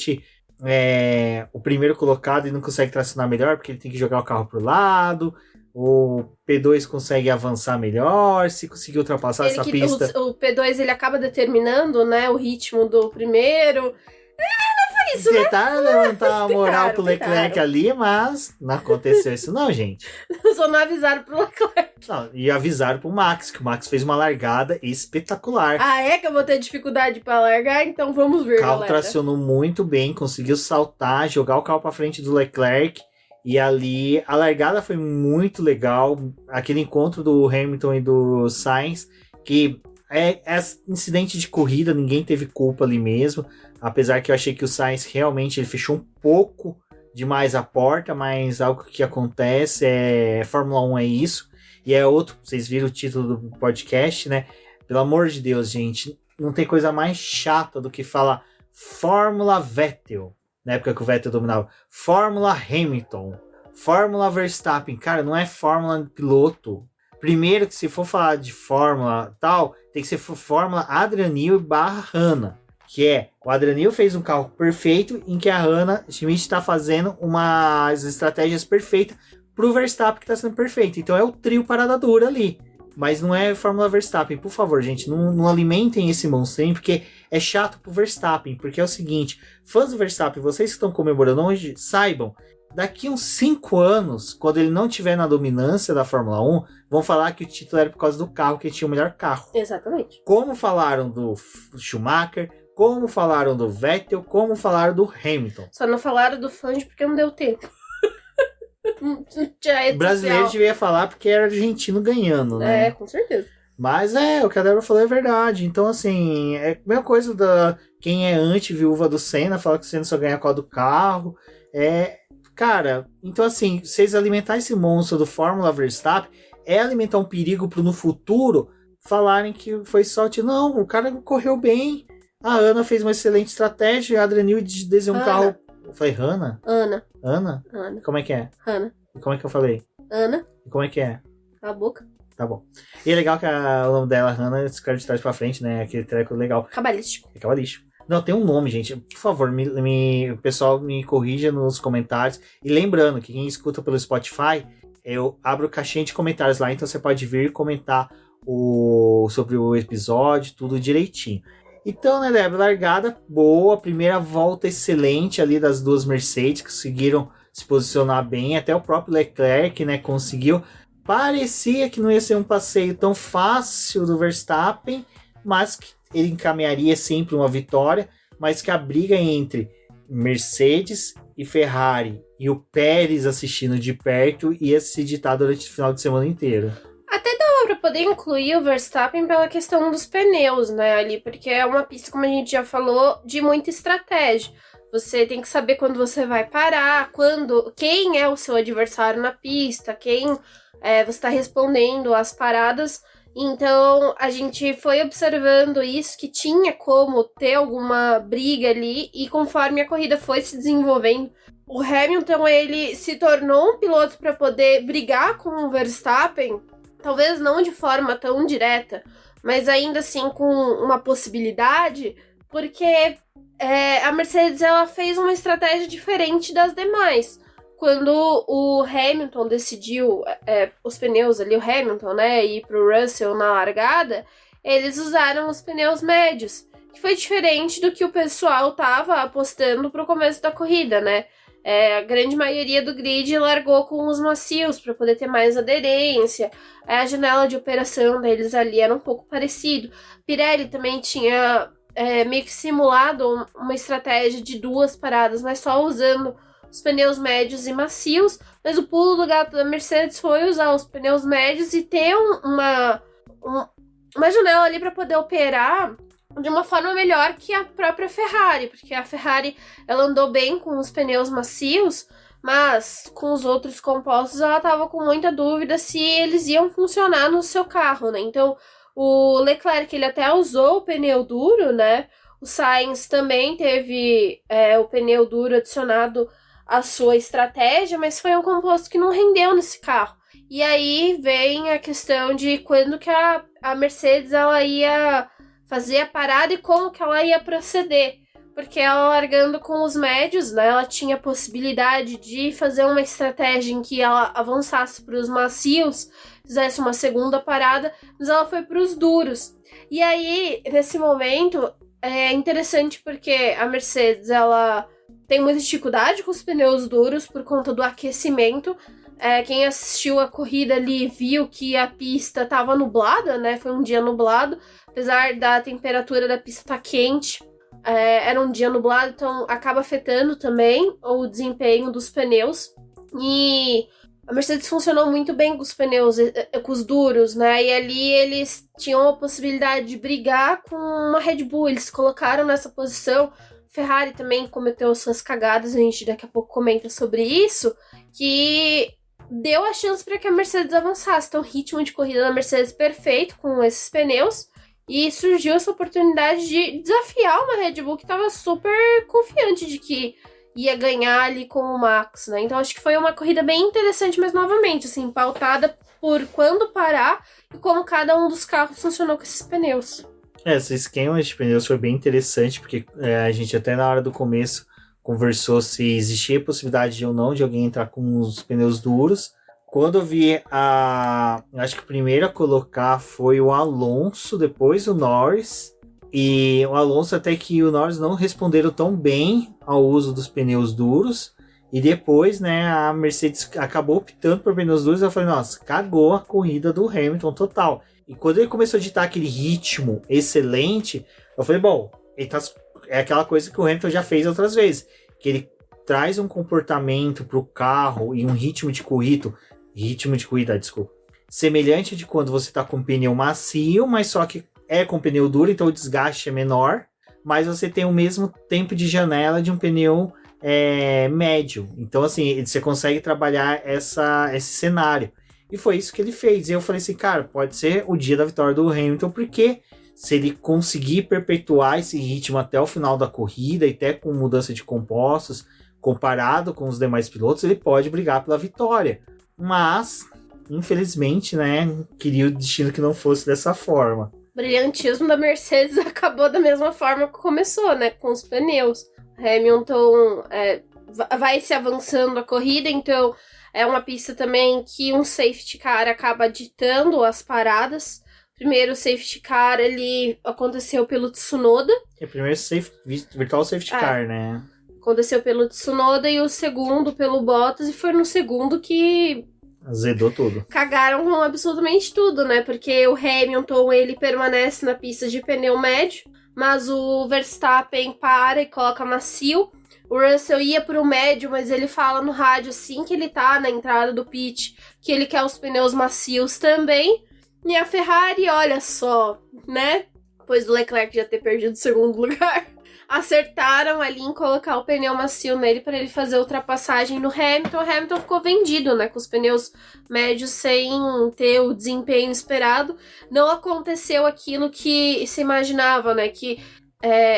o primeiro colocado e não consegue tracionar melhor, porque ele tem que jogar o carro pro lado. O P2 consegue avançar melhor, se conseguir ultrapassar essa pista. O P2 ele acaba determinando, né, o ritmo do primeiro. Não foi isso, né? Tentaram levantar a moral pro Leclerc tentaram. ali, mas não aconteceu isso não, gente. Só não avisaram pro Leclerc. Não, e avisaram pro Max, que o Max fez uma largada espetacular. Ah, é que eu vou ter dificuldade pra largar? Então vamos ver, O carro galera. tracionou muito bem, conseguiu saltar, jogar o carro pra frente do Leclerc. E ali, a largada foi muito legal. Aquele encontro do Hamilton e do Sainz, que é incidente de corrida, ninguém teve culpa ali mesmo. Apesar que eu achei que o Sainz realmente ele fechou um pouco demais a porta, mas algo que acontece Fórmula 1 é isso. E é outro, vocês viram o título do podcast, né? Pelo amor de Deus, gente, não tem coisa mais chata do que falar Fórmula Vettel, na época que o Vettel dominava. Fórmula Hamilton, Fórmula Verstappen. Cara, não é Fórmula piloto. Primeiro que se for falar de Fórmula tal, tem que ser Fórmula Adrian Newey / Hannah. Que é, o Adrian Newey fez um carro perfeito em que a Hannah Schmidt está fazendo umas estratégias perfeitas pro Verstappen que está sendo perfeito. Então é o trio parada dura ali. Mas não é Fórmula Verstappen. Por favor, gente, não alimentem esse monstrinho, porque é chato pro Verstappen. Porque é o seguinte, fãs do Verstappen, vocês que estão comemorando hoje, saibam, daqui uns 5 anos, quando ele não tiver na dominância da Fórmula 1, vão falar que o título era por causa do carro, que ele tinha o melhor carro. Exatamente. Como falaram do Schumacher, como falaram do Vettel, como falaram do Hamilton. Só não falaram do Fangio porque não deu tempo. O brasileiro devia falar porque era argentino ganhando, né? É, com certeza. Mas o que a Débora falou é verdade. Então, assim, é a mesma coisa da quem é anti-viúva do Senna, fala que o Senna só ganha a cor do carro. Cara, então assim, vocês alimentar esse monstro do Fórmula Verstappen é alimentar um perigo pro no futuro falarem que foi sorte. Não, o cara correu bem. A Ana fez uma excelente estratégia. A Adrian Newey desenhou um carro. Eu falei, Hannah? Ana. Ana? Ana. Como é que é? Ana. E como é que eu falei? Ana. E como é que é? Cala a boca. Tá bom. E é legal que o nome dela, Hannah, escreve de trás pra frente, né? Aquele treco legal. Cabalístico. É cabalístico. Não, tem um nome, gente. Por favor, o pessoal me corrija nos comentários. E lembrando que quem escuta pelo Spotify, eu abro caixinha de comentários lá, então você pode vir comentar sobre o episódio, tudo direitinho. Então, né, Débora, largada boa, primeira volta excelente ali das duas Mercedes, que conseguiram se posicionar bem, até o próprio Leclerc, né, conseguiu. Parecia que não ia ser um passeio tão fácil do Verstappen, mas que ele encaminharia sempre uma vitória, mas que a briga entre Mercedes e Ferrari e o Pérez assistindo de perto ia se ditar durante o final de semana inteiro. Até dava pra poder incluir o Verstappen pela questão dos pneus, né, ali, porque é uma pista, como a gente já falou, de muita estratégia. Você tem que saber quando você vai parar, quem é o seu adversário na pista, quem você está respondendo às paradas. Então, a gente foi observando isso, que tinha como ter alguma briga ali, e conforme a corrida foi se desenvolvendo, o Hamilton, ele se tornou um piloto para poder brigar com o Verstappen, talvez não de forma tão direta, mas ainda assim com uma possibilidade, porque a Mercedes ela fez uma estratégia diferente das demais. Quando o Hamilton decidiu os pneus ali, o Hamilton, né, ir pro Russell na largada, eles usaram os pneus médios, que foi diferente do que o pessoal tava apostando pro começo da corrida, né? A grande maioria do grid largou com os macios para poder ter mais aderência. A janela de operação deles ali era um pouco parecido. Pirelli também tinha meio que simulado uma estratégia de 2 paradas, mas só usando os pneus médios e macios, mas o pulo do gato da Mercedes foi usar os pneus médios e ter uma janela ali para poder operar de uma forma melhor que a própria Ferrari, porque a Ferrari ela andou bem com os pneus macios, mas com os outros compostos ela estava com muita dúvida se eles iam funcionar no seu carro, né? Então o Leclerc ele até usou o pneu duro, né? O Sainz também teve o pneu duro adicionado a sua estratégia, mas foi um composto que não rendeu nesse carro. E aí vem a questão de quando que a Mercedes ela ia fazer a parada e como que ela ia proceder. Porque ela largando com os médios, né, ela tinha a possibilidade de fazer uma estratégia em que ela avançasse para os macios, fizesse uma segunda parada, mas ela foi para os duros. E aí, nesse momento, é interessante porque a Mercedes, ela tem muita dificuldade com os pneus duros por conta do aquecimento. Quem assistiu a corrida ali viu que a pista estava nublada, né? Foi um dia nublado, apesar da temperatura da pista estar quente. Era um dia nublado, então acaba afetando também o desempenho dos pneus. E a Mercedes funcionou muito bem com os pneus, com os duros, né? E ali eles tinham a possibilidade de brigar com uma Red Bull. Eles se colocaram nessa posição. Ferrari também cometeu suas cagadas, a gente daqui a pouco comenta sobre isso, que deu a chance para que a Mercedes avançasse. Então, o ritmo de corrida da Mercedes perfeito com esses pneus. E surgiu essa oportunidade de desafiar uma Red Bull que estava super confiante de que ia ganhar ali com o Max, né? Então acho que foi uma corrida bem interessante, mas novamente, assim, pautada por quando parar e como cada um dos carros funcionou com esses pneus. Esse esquema de pneus foi bem interessante, porque a gente até na hora do começo conversou se existia a possibilidade ou não de alguém entrar com os pneus duros. Quando eu vi acho que o primeiro a colocar foi o Alonso, depois o Norris. E o Alonso até que o Norris não responderam tão bem ao uso dos pneus duros. E depois, né, a Mercedes acabou optando por pneus duros. Eu falei, nossa, cagou a corrida do Hamilton total. E quando ele começou a ditar aquele ritmo excelente, eu falei, bom, é aquela coisa que o Hamilton já fez outras vezes. Que ele traz um comportamento para o carro e um ritmo de corrida, semelhante de quando você está com pneu macio, mas só que com pneu duro, então o desgaste é menor, mas você tem o mesmo tempo de janela de um pneu médio. Então, assim, você consegue trabalhar esse cenário. E foi isso que ele fez. E eu falei assim, cara, pode ser o dia da vitória do Hamilton, porque se ele conseguir perpetuar esse ritmo até o final da corrida, e até com mudança de compostos, comparado com os demais pilotos, ele pode brigar pela vitória. Mas, infelizmente, né, queria o destino que não fosse dessa forma. O brilhantismo da Mercedes acabou da mesma forma que começou, né, com os pneus. Hamilton vai se avançando a corrida, então é uma pista também que um safety car acaba ditando as paradas. Primeiro o safety car, ele aconteceu pelo Tsunoda. Primeiro virtual safety car, né? Aconteceu pelo Tsunoda e o segundo pelo Bottas, e foi no segundo que azedou tudo. Cagaram com absolutamente tudo, né? Porque o Hamilton, ele permanece na pista de pneu médio, mas o Verstappen para e coloca macio. O Russell ia pro médio, mas ele fala no rádio, assim que ele tá na entrada do pit, que ele quer os pneus macios também. E a Ferrari, olha só, né? Depois do Leclerc já ter perdido o segundo lugar, acertaram ali em colocar o pneu macio nele para ele fazer a ultrapassagem no Hamilton. O Hamilton ficou vendido, né, com os pneus médios sem ter o desempenho esperado. Não aconteceu aquilo que se imaginava, né, que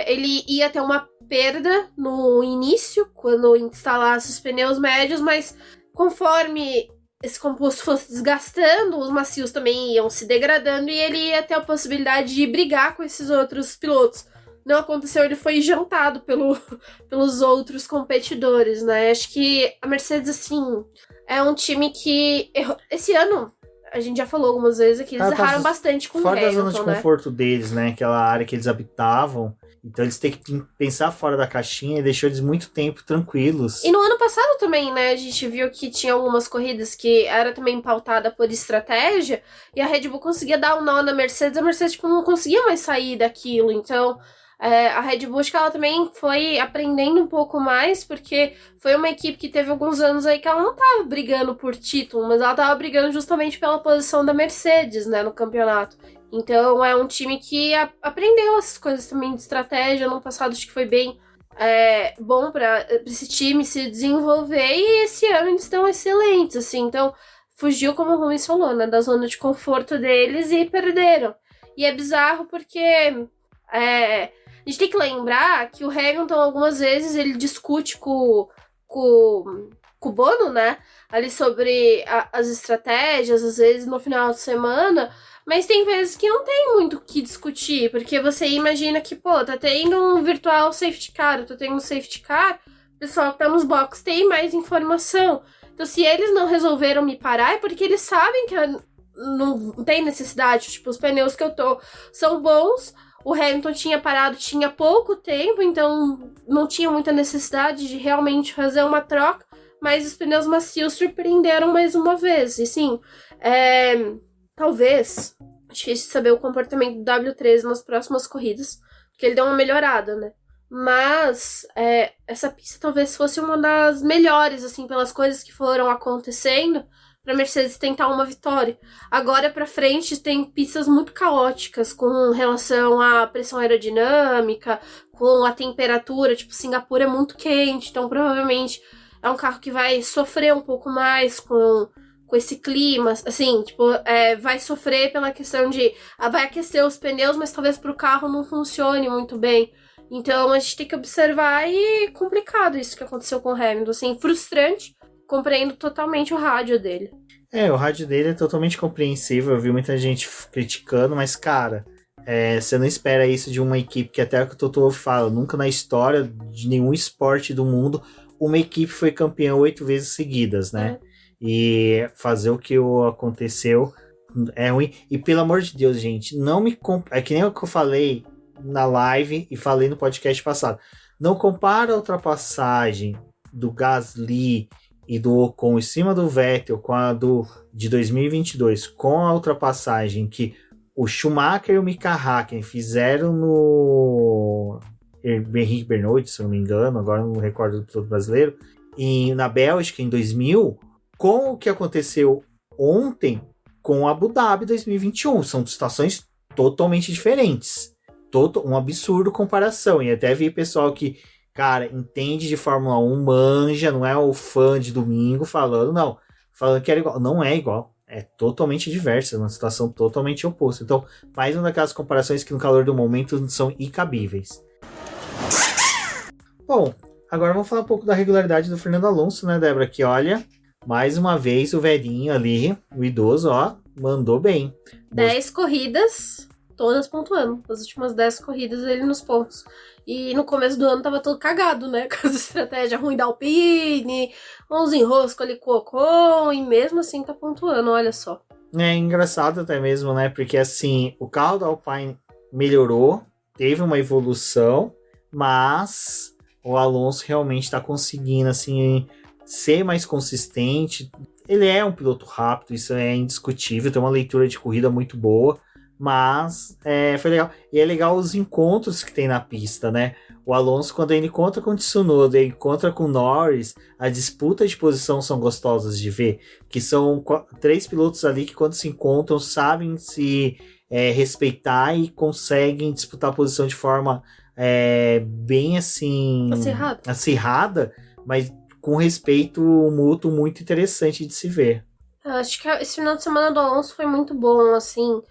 ele ia ter uma perda no início, quando instalasse os pneus médios, mas conforme esse composto fosse desgastando, os macios também iam se degradando e ele ia ter a possibilidade de brigar com esses outros pilotos. Não aconteceu, ele foi jantado pelos outros competidores, né? Acho que a Mercedes, assim, é um time que esse ano, a gente já falou algumas vezes aqui, eles erraram bastante com o Hamilton, fora da zona de conforto deles, né? Aquela área que eles habitavam. Então eles têm que pensar fora da caixinha e deixou eles muito tempo tranquilos. E no ano passado também, né? A gente viu que tinha algumas corridas que era também pautada por estratégia e a Red Bull conseguia dar um nó na Mercedes, a Mercedes tipo, não conseguia mais sair daquilo. Então a Red Bull, acho que ela também foi aprendendo um pouco mais, porque foi uma equipe que teve alguns anos aí que ela não tava brigando por título, mas ela tava brigando justamente pela posição da Mercedes, né, no campeonato. Então é um time que aprendeu essas coisas também de estratégia. No passado acho que foi bem bom para esse time se desenvolver, e esse ano eles estão excelentes, assim. Então fugiu, como o Rubens falou, né, da zona de conforto deles e perderam. E é bizarro porque a gente tem que lembrar que o Hamilton algumas vezes ele discute com o Bono, né, ali sobre as estratégias, às vezes no final de semana. Mas tem vezes que não tem muito o que discutir, porque você imagina que, tá tendo um virtual safety car, eu tô tendo um safety car, o pessoal que tá nos boxes tem mais informação. Então, se eles não resolveram me parar, é porque eles sabem que não tem necessidade. Tipo, os pneus que eu tô são bons, O Hamilton tinha parado, tinha pouco tempo, então não tinha muita necessidade de realmente fazer uma troca, mas os pneus macios surpreenderam mais uma vez. E sim, talvez, difícil saber o comportamento do W13 nas próximas corridas, porque ele deu uma melhorada, né? Mas essa pista talvez fosse uma das melhores, assim, pelas coisas que foram acontecendo, para a Mercedes tentar uma vitória. Agora para frente tem pistas muito caóticas com relação à pressão aerodinâmica, com a temperatura, tipo, Singapura é muito quente, então provavelmente é um carro que vai sofrer um pouco mais com esse clima, assim, tipo, vai sofrer pela questão de vai aquecer os pneus, mas talvez para o carro não funcione muito bem. Então a gente tem que observar, e complicado isso que aconteceu com o Hamilton, assim, frustrante. Compreendo totalmente o rádio dele. O rádio dele é totalmente compreensível. Eu vi muita gente criticando, mas, cara, você não espera isso de uma equipe que, até o que o Toto fala, nunca na história de nenhum esporte do mundo uma equipe foi campeã 8 vezes seguidas, né? E fazer o que aconteceu é ruim. E, pelo amor de Deus, gente, não me... É que nem o que eu falei na live e falei no podcast passado. Não compara a ultrapassagem do Gasly e do Ocon em cima do Vettel com a de 2022, com a ultrapassagem que o Schumacher e o Mika Hakkinen fizeram no Henrique Bernot, se eu não me engano, agora não me recordo do piloto brasileiro, e na Bélgica em 2000, com o que aconteceu ontem com Abu Dhabi 2021. São situações totalmente diferentes. Um absurdo comparação. E até vi pessoal que, cara, entende de Fórmula 1, manja, não é o fã de domingo falando, não. Falando que era igual. Não é igual. É totalmente diversa, uma situação totalmente oposta. Então, mais uma daquelas comparações que no calor do momento são incabíveis. Bom, agora vamos falar um pouco da regularidade do Fernando Alonso, né, Débora? Que olha, mais uma vez o velhinho ali, o idoso, ó, mandou bem. 10 corridas, todas pontuando. As últimas 10 corridas ele nos pontos. E no começo do ano tava todo cagado, né? Com as estratégias ruins da Alpine, uns enroscos ali com o Ocon, e mesmo assim tá pontuando, olha só. É engraçado até mesmo, né? Porque assim, o carro da Alpine melhorou, teve uma evolução, mas o Alonso realmente tá conseguindo, assim, ser mais consistente. Ele é um piloto rápido, isso é indiscutível, tem uma leitura de corrida muito boa. Mas foi legal. E é legal os encontros que tem na pista, né? O Alonso, quando ele encontra com o Tsunoda, ele encontra com o Norris, a disputa de posição são gostosas de ver. Que são 3 pilotos ali que, quando se encontram, sabem se respeitar e conseguem disputar a posição de forma bem assim acirrada, mas com respeito mútuo muito interessante de se ver. Eu acho que esse final de semana do Alonso foi muito bom, assim.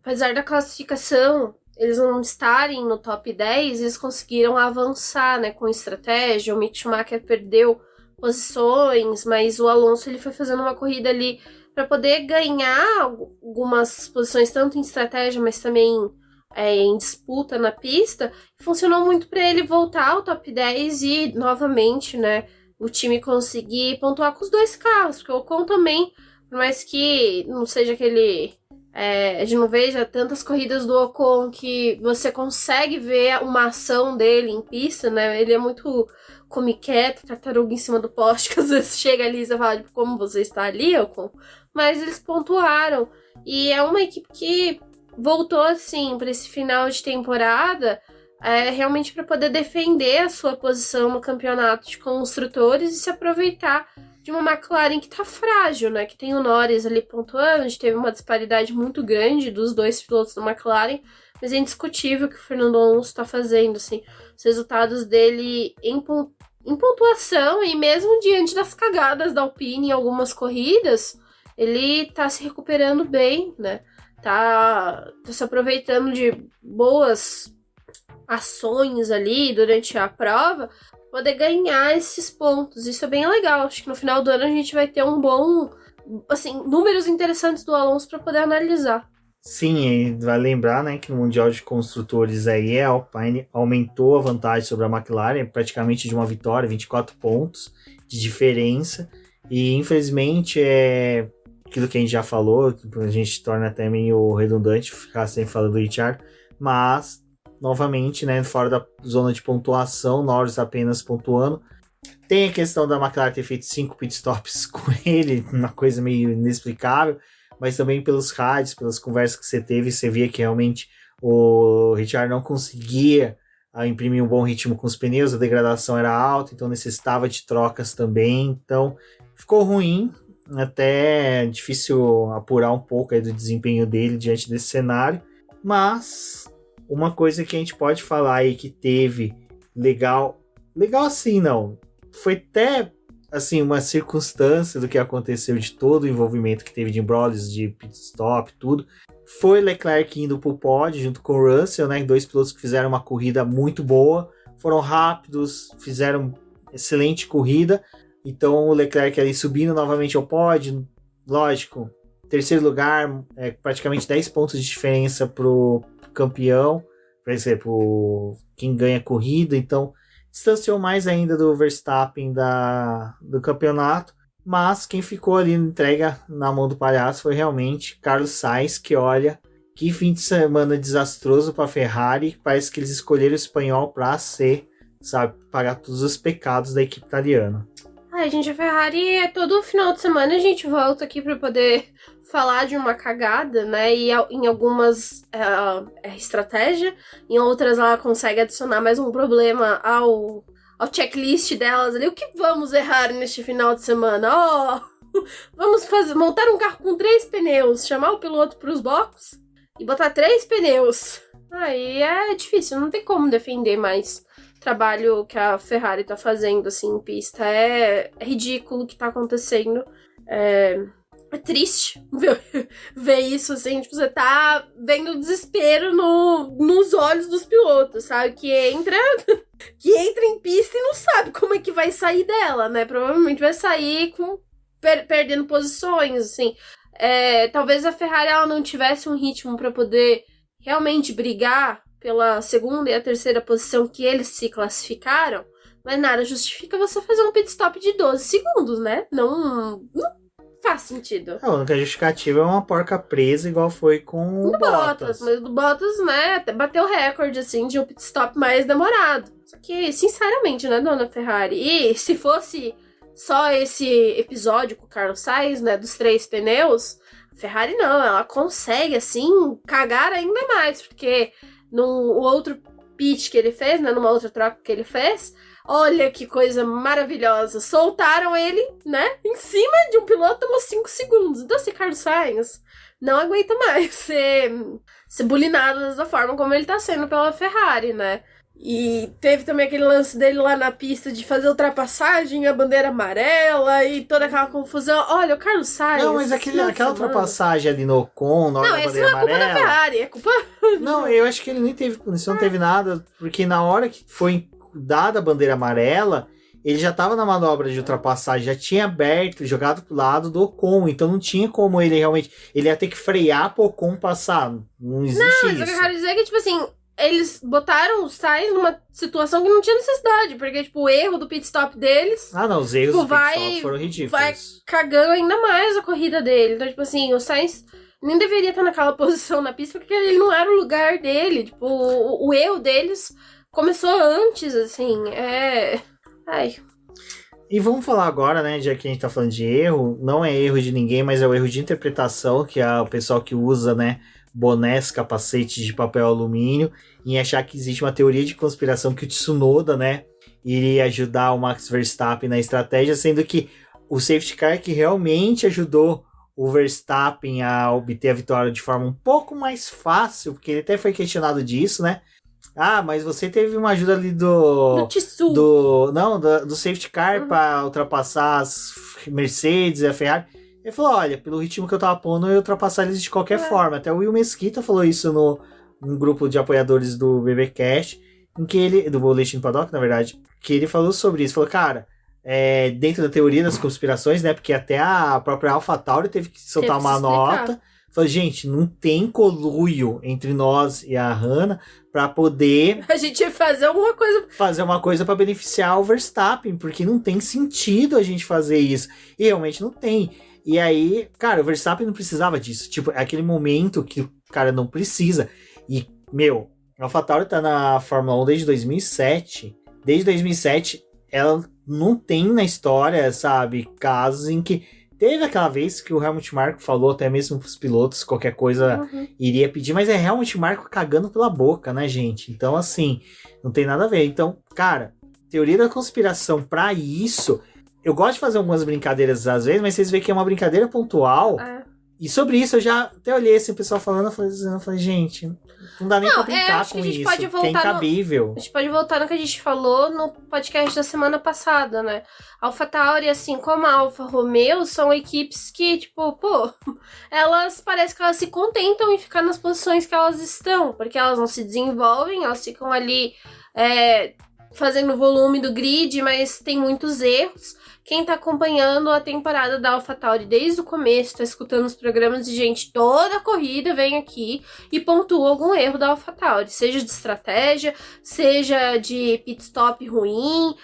Apesar da classificação, eles não estarem no top 10, eles conseguiram avançar, né, com estratégia. O Mick Schumacher perdeu posições, mas o Alonso ele foi fazendo uma corrida ali para poder ganhar algumas posições, tanto em estratégia, mas também em disputa na pista. Funcionou muito para ele voltar ao top 10 e, novamente, né, o time conseguir pontuar com os 2 carros, porque o Ocon também, por mais que não seja aquele... a gente não veja tantas corridas do Ocon que você consegue ver uma ação dele em pista, né? Ele é muito come-quieto, tartaruga em cima do poste, que às vezes chega ali e você fala, tipo, como você está ali, Ocon? Mas eles pontuaram. E é uma equipe que voltou, assim, para esse final de temporada, realmente para poder defender a sua posição no campeonato de construtores e se aproveitar de uma McLaren que tá frágil, né? Que tem o Norris ali pontuando, a gente teve uma disparidade muito grande dos 2 pilotos da McLaren, mas é indiscutível que o Fernando Alonso tá fazendo, assim, os resultados dele em pontuação, e mesmo diante das cagadas da Alpine em algumas corridas, ele tá se recuperando bem, né? Tá se aproveitando de boas ações ali durante a prova, poder ganhar esses pontos. Isso é bem legal. Acho que no final do ano a gente vai ter um bom, assim, números interessantes do Alonso para poder analisar. Sim, e vai lembrar, né, que no Mundial de Construtores aí a Alpine aumentou a vantagem sobre a McLaren, praticamente de uma vitória, 24 pontos de diferença. E infelizmente aquilo que a gente já falou, a gente torna até meio redundante ficar sempre falando do Richard, mas, novamente, né, fora da zona de pontuação, Norris apenas pontuando. Tem a questão da McLaren ter feito 5 pitstops com ele, uma coisa meio inexplicável, mas também pelos rádios, pelas conversas que você teve, você via que realmente o Ricciardo não conseguia imprimir um bom ritmo com os pneus, a degradação era alta, então necessitava de trocas também, então ficou ruim, até difícil apurar um pouco aí do desempenho dele diante desse cenário, mas uma coisa que a gente pode falar aí que teve legal assim não, foi até assim, uma circunstância do que aconteceu, de todo o envolvimento que teve de embrólios, de pit stop, tudo, foi Leclerc indo pro pódio junto com o Russell, né? 2 pilotos que fizeram uma corrida muito boa, foram rápidos, fizeram excelente corrida. Então o Leclerc ali subindo novamente ao pódio, lógico, terceiro lugar, praticamente 10 pontos de diferença pro campeão, por exemplo, quem ganha a corrida, então distanciou mais ainda do Verstappen do campeonato, mas quem ficou ali entrega na mão do palhaço foi realmente Carlos Sainz, que olha, que fim de semana desastroso para a Ferrari, parece que eles escolheram o espanhol para ser, sabe, pagar todos os pecados da equipe italiana. Gente, a Ferrari, todo final de semana a gente volta aqui para poder falar de uma cagada, né? E em algumas é estratégia, em outras ela consegue adicionar mais um problema ao checklist delas ali. O que vamos errar neste final de semana? Vamos montar um carro com 3 pneus, chamar o piloto para os boxes e botar 3 pneus. Aí é difícil, não tem como defender mais trabalho que a Ferrari tá fazendo, assim, em pista. É ridículo o que tá acontecendo. É triste ver isso, assim, tipo, você tá vendo o desespero nos olhos dos pilotos, sabe? Que entra em pista e não sabe como é que vai sair dela, né? Provavelmente vai sair perdendo posições, assim. Talvez a Ferrari ela não tivesse um ritmo pra poder realmente brigar pela segunda e a terceira posição que eles se classificaram, mas nada justifica você fazer um pit stop de 12 segundos, né? Não faz sentido. A única justificativa é uma porca presa, igual foi com o Bottas. Mas o Bottas, né, até bateu o recorde, assim, de um pit stop mais demorado. Só que, sinceramente, né, dona Ferrari? E se fosse só esse episódio com o Carlos Sainz, né, dos 3 pneus, a Ferrari não, ela consegue, assim, cagar ainda mais, porque no outro pit que ele fez, né, numa outra troca que ele fez, olha que coisa maravilhosa, soltaram ele, né, em cima de um piloto, tomou 5 segundos, então esse Carlos Sainz não aguenta mais ser bulinado dessa forma como ele tá sendo pela Ferrari, né. E teve também aquele lance dele lá na pista de fazer ultrapassagem, a bandeira amarela e toda aquela confusão. Olha, o Carlos Sainz... Não, mas aquela ultrapassagem ali no Ocon, na hora da bandeira amarela... Não, essa não é culpa da Ferrari, é culpa... Não, eu acho que ele nem teve punição, não teve nada, porque na hora que foi dada a bandeira amarela, ele já tava na manobra de ultrapassagem, já tinha aberto, jogado pro lado do Ocon, então não tinha como ele realmente... Ele ia ter que frear pro Ocon passar, não existe isso. Não, mas o que eu quero dizer é que, tipo assim... Eles botaram o Sainz numa situação que não tinha necessidade, porque, tipo, o erro do pit stop deles... Ah, não, os erros do pit stop foram ridículos. Vai cagando ainda mais a corrida dele. Então, tipo assim, o Sainz nem deveria estar naquela posição na pista, porque ele não era o lugar dele. Tipo, o erro deles começou antes, assim, Ai... E vamos falar agora, né, já que a gente tá falando de erro, não é erro de ninguém, mas é o erro de interpretação, que é o pessoal que usa, né, bonés, capacetes de papel alumínio, em achar que existe uma teoria de conspiração que o Tsunoda, né, iria ajudar o Max Verstappen na estratégia, sendo que o safety car que realmente ajudou o Verstappen a obter a vitória de forma um pouco mais fácil, porque ele até foi questionado disso, né? Ah, mas você teve uma ajuda ali do safety car para ultrapassar as Mercedes e a Ferrari. Ele falou, olha, pelo ritmo que eu tava pondo, eu ia ultrapassar eles de qualquer forma. Até o Will Mesquita falou isso num grupo de apoiadores do BBcast, em que ele, do Boletim do Paddock, na verdade, que ele falou sobre isso. Falou, cara, dentro da teoria das conspirações, né, porque até a própria AlphaTauri teve que soltar uma nota. Falou, gente, não tem conluio entre nós e a Hannah pra poder... A gente ia fazer alguma coisa... Fazer uma coisa pra beneficiar o Verstappen, porque não tem sentido a gente fazer isso. E realmente não tem. E aí, cara, o Verstappen não precisava disso. Tipo, é aquele momento que o cara não precisa. E A AlphaTauri tá na Fórmula 1 desde 2007. Desde 2007, ela não tem na história, sabe, casos em que... Teve aquela vez que o Helmut Marko falou, até mesmo pros pilotos, qualquer coisa iria pedir, mas é Helmut Marko cagando pela boca, né, gente? Então, assim, não tem nada a ver. Então, cara, teoria da conspiração pra isso... Eu gosto de fazer algumas brincadeiras às vezes, mas vocês veem que é uma brincadeira pontual. E sobre isso eu já até olhei assim, o pessoal falando, eu falei, gente, não dá nem pra brincar com isso, pode voltar que é incabível. A gente pode voltar no que a gente falou no podcast da semana passada, né? AlphaTauri, assim como a Alfa Romeo, são equipes que, tipo, elas parece que elas se contentam em ficar nas posições que elas estão, porque elas não se desenvolvem, elas ficam ali fazendo o volume do grid, mas tem muitos erros. Quem tá acompanhando a temporada da AlphaTauri desde o começo, tá escutando os programas de gente toda a corrida, vem aqui e pontua algum erro da AlphaTauri, seja de estratégia, seja de pit stop ruim,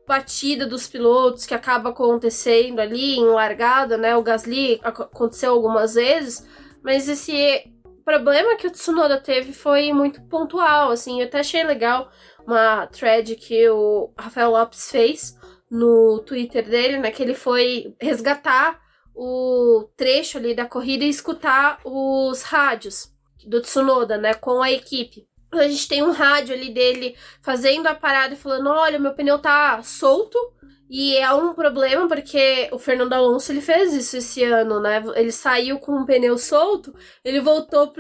batida dos pilotos que acaba acontecendo ali em largada, né? O Gasly aconteceu algumas vezes, mas esse problema que o Tsunoda teve foi muito pontual, assim. Eu até achei legal uma thread que o Rafael Lopes fez no Twitter dele, né, que ele foi resgatar o trecho ali da corrida e escutar os rádios do Tsunoda, né, com a equipe. A gente tem um rádio ali dele fazendo a parada e falando, olha, meu pneu tá solto, e é um problema porque o Fernando Alonso, ele fez isso esse ano, né, ele saiu com um pneu solto, ele voltou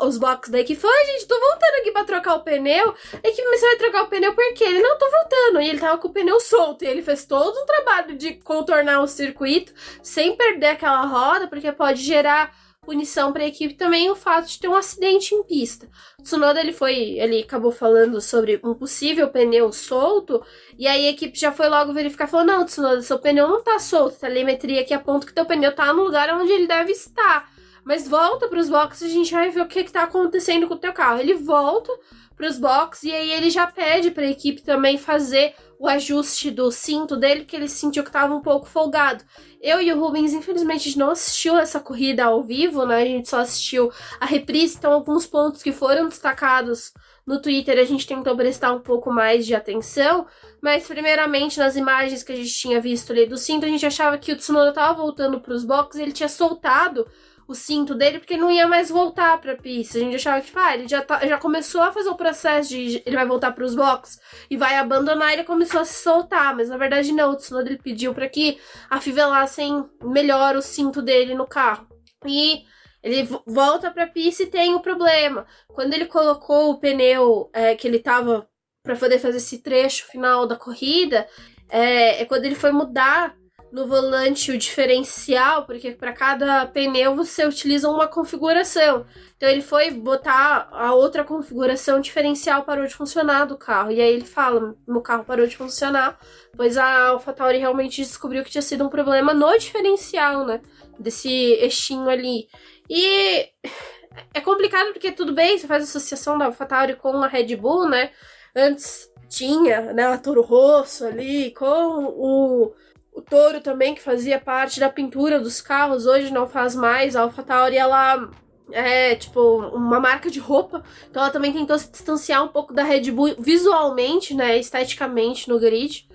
os boxes da equipe e falou, gente, tô voltando aqui pra trocar o pneu. A equipe, mas você vai trocar o pneu por quê? Ele, não, tô voltando, e ele tava com o pneu solto, e ele fez todo um trabalho de contornar o circuito sem perder aquela roda, porque pode gerar punição para a equipe também o fato de ter um acidente em pista. O Tsunoda, ele acabou falando sobre um possível pneu solto, e aí a equipe já foi logo verificar, falou, não, Tsunoda, seu pneu não tá solto, a telemetria aqui aponta que teu pneu tá no lugar onde ele deve estar, mas volta pros boxes, a gente vai ver o que tá acontecendo com o teu carro. Ele volta pros boxes, e aí ele já pede para a equipe também fazer o ajuste do cinto dele, porque ele sentiu que tava um pouco folgado. Eu e o Rubens, infelizmente, a gente não assistiu essa corrida ao vivo, né? A gente só assistiu a reprise, então alguns pontos que foram destacados no Twitter a gente tentou prestar um pouco mais de atenção, mas primeiramente nas imagens que a gente tinha visto ali do cinto, a gente achava que o Tsunoda tava voltando pros boxes e ele tinha soltado o cinto dele porque ele não ia mais voltar pra pista. A gente achava que, ele já começou a fazer o processo de ele vai voltar pros boxes e vai abandonar, ele começou a se soltar, mas na verdade não, o Tsunoda ele pediu pra que afivelassem melhor o cinto dele no carro. E ele volta pra pista e tem o problema. Quando ele colocou o pneu que ele tava pra poder fazer esse trecho final da corrida, quando ele foi mudar no volante o diferencial, porque para cada pneu você utiliza uma configuração. Então ele foi botar a outra configuração, o diferencial parou de funcionar do carro. E aí ele fala, meu carro parou de funcionar, pois a AlphaTauri realmente descobriu que tinha sido um problema no diferencial, né? Desse eixinho ali. E é complicado porque tudo bem, você faz associação da AlphaTauri com a Red Bull, né? Antes tinha, né, a Toro Rosso ali, com o Toro também, que fazia parte da pintura dos carros, hoje não faz mais. A AlphaTauri, ela é, tipo, uma marca de roupa, então ela também tentou se distanciar um pouco da Red Bull visualmente, né, esteticamente no grid.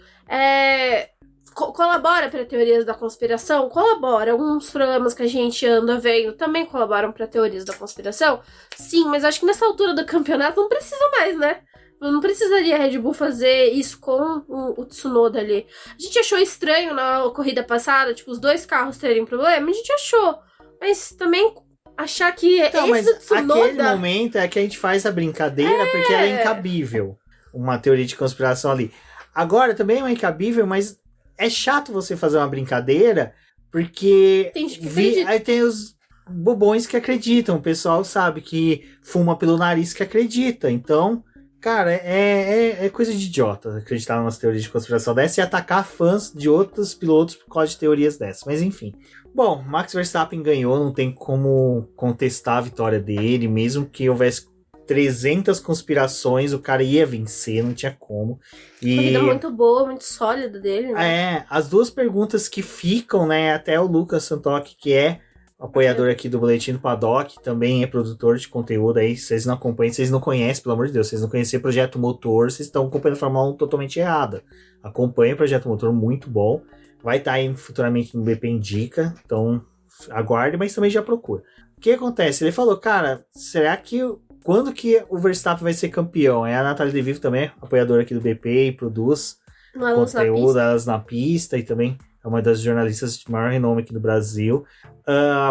Colabora para teorias da conspiração? Colabora. Alguns problemas que a gente anda vendo também colaboram para teorias da conspiração? Sim, mas acho que nessa altura do campeonato não precisa mais, né? Não precisaria a Red Bull fazer isso com o Tsunoda ali. A gente achou estranho na corrida passada, tipo, os dois carros terem problema. A gente achou. Mas também achar que então, esse do Tsunoda... aquele momento é que a gente faz a brincadeira porque ela é incabível. Uma teoria de conspiração ali. Agora, também é incabível, mas é chato você fazer uma brincadeira porque tem gente que acredita. Aí tem os bobões que acreditam. O pessoal sabe que fuma pelo nariz que acredita. Então... Cara, é coisa de idiota acreditar nas teorias de conspiração dessa e atacar fãs de outros pilotos por causa de teorias dessas. Mas enfim. Bom, Max Verstappen ganhou, não tem como contestar a vitória dele, mesmo que houvesse 300 conspirações, o cara ia vencer, não tinha como. Corrida muito boa, muito sólida dele, né? As duas perguntas que ficam, né, até o Lucas Santoki, que é apoiador aqui do Boletim do Paddock, também é produtor de conteúdo aí, vocês não acompanham, vocês não conhecem, pelo amor de Deus, vocês não conhecem Projeto Motor, vocês estão acompanhando a Fórmula 1 totalmente errada. Acompanhem o Projeto Motor, muito bom, vai estar aí futuramente no BP Indica, então aguarde, mas também já procura. O que acontece? Ele falou, cara, será que quando que o Verstappen vai ser campeão? É a Natália De Vivo também, apoiadora aqui do BP e produz conteúdo, elas na pista, e também é uma das jornalistas de maior renome aqui do Brasil.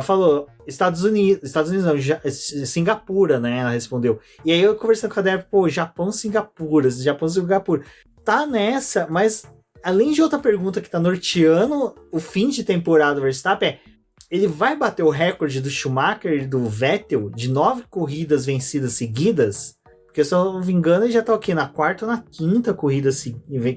Falou, Estados Unidos não, Singapura, né? Ela respondeu. E aí eu conversando com a Débora, Japão, Singapura. Tá nessa, mas além de outra pergunta que tá norteando o fim de temporada do Verstappen, ele vai bater o recorde do Schumacher e do Vettel de 9 corridas vencidas seguidas? Porque, se eu não me engano, ele já tá aqui na 4ª ou na 5ª corrida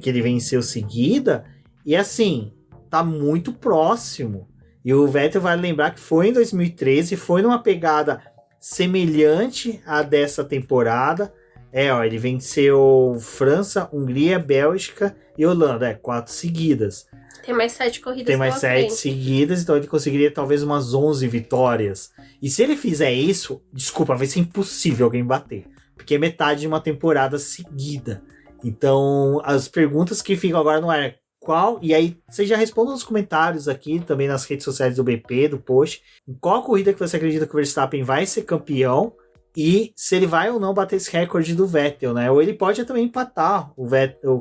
que ele venceu seguida. E assim, tá muito próximo. E o Vettel vai lembrar que foi em 2013, foi numa pegada semelhante à dessa temporada. Ele venceu França, Hungria, Bélgica e Holanda. 4 seguidas. Tem mais 7 corridas. Tem mais 7 seguidas, então ele conseguiria talvez umas 11 vitórias. E se ele fizer isso, desculpa, vai ser impossível alguém bater. Porque é metade de uma temporada seguida. Então, as perguntas que ficam agora no ar é qual... E aí, vocês já respondam nos comentários aqui, também nas redes sociais do BP, do post. Em qual corrida que você acredita que o Verstappen vai ser campeão? E se ele vai ou não bater esse recorde do Vettel, né? Ou ele pode também empatar o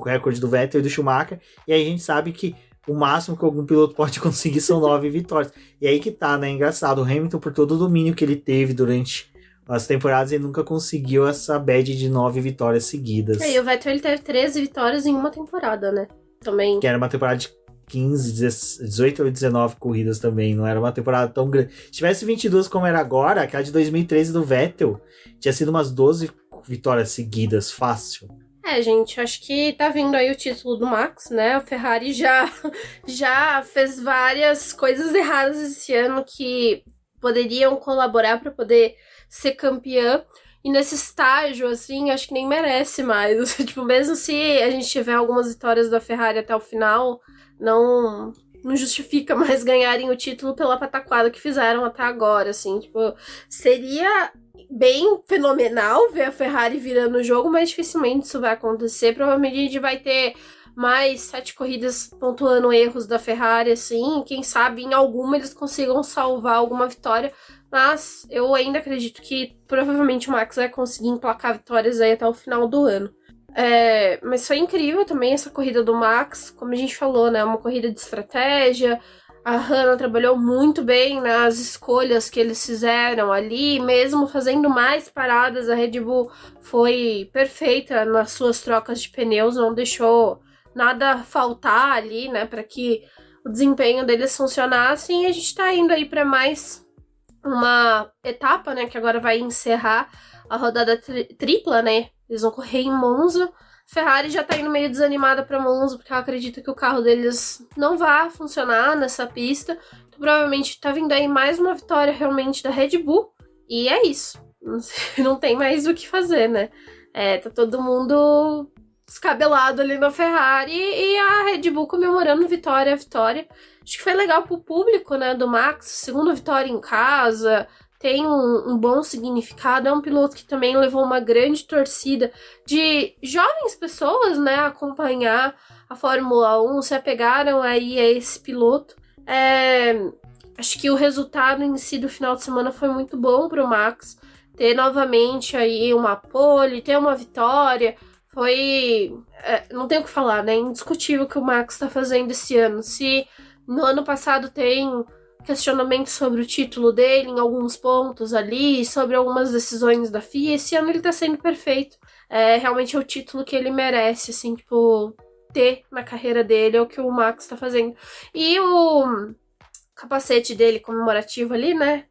recorde do Vettel e do Schumacher. E aí a gente sabe que o máximo que algum piloto pode conseguir são 9 vitórias. E aí que tá, né? Engraçado. O Hamilton, por todo o domínio que ele teve durante as temporadas, ele nunca conseguiu essa badge de 9 vitórias seguidas. E o Vettel, ele teve 13 vitórias em uma temporada, né? Também. Que era uma temporada de 15, 18 ou 19 corridas também. Não era uma temporada tão grande. Se tivesse 22 como era agora, aquela de 2013 do Vettel, tinha sido umas 12 vitórias seguidas, fácil. Gente, acho que tá vindo aí o título do Max, né? A Ferrari já fez várias coisas erradas esse ano que poderiam colaborar para poder ser campeã. E nesse estágio, assim, acho que nem merece mais. Tipo, mesmo se a gente tiver algumas vitórias da Ferrari até o final, não justifica mais ganharem o título pela pataquada que fizeram até agora, assim. Tipo, seria bem fenomenal ver a Ferrari virando o jogo, mas dificilmente isso vai acontecer. Provavelmente a gente vai ter mais 7 corridas pontuando erros da Ferrari, assim. Quem sabe em alguma eles consigam salvar alguma vitória. Mas eu ainda acredito que provavelmente o Max vai conseguir emplacar vitórias aí até o final do ano. Mas foi incrível também essa corrida do Max, como a gente falou, né? Uma corrida de estratégia. A Hannah trabalhou muito bem nas escolhas que eles fizeram ali, mesmo fazendo mais paradas. A Red Bull foi perfeita nas suas trocas de pneus, não deixou nada faltar ali, né? Para que o desempenho deles funcionasse. E a gente tá indo aí para mais uma etapa, né, que agora vai encerrar a rodada tripla, né? Eles vão correr em Monza. Ferrari já tá indo meio desanimada pra Monza, porque ela acredita que o carro deles não vai funcionar nessa pista. Então, provavelmente tá vindo aí mais uma vitória realmente da Red Bull. E é isso. Não tem mais o que fazer, né? Tá todo mundo descabelado ali na Ferrari e a Red Bull comemorando vitória a vitória. Acho que foi legal pro público, né, do Max, segunda vitória em casa, tem um bom significado, é um piloto que também levou uma grande torcida de jovens pessoas, né, a acompanhar a Fórmula 1, se apegaram aí a esse piloto. Acho que o resultado em si do final de semana foi muito bom pro Max, ter novamente aí uma pole, ter uma vitória. Foi... não tem o que falar, né? Indiscutível o que o Max tá fazendo esse ano. Se no ano passado tem questionamento sobre o título dele em alguns pontos ali, sobre algumas decisões da FIA, esse ano ele tá sendo perfeito. Realmente é o título que ele merece, assim, tipo, ter na carreira dele, é o que o Max tá fazendo. E o capacete dele comemorativo ali, né?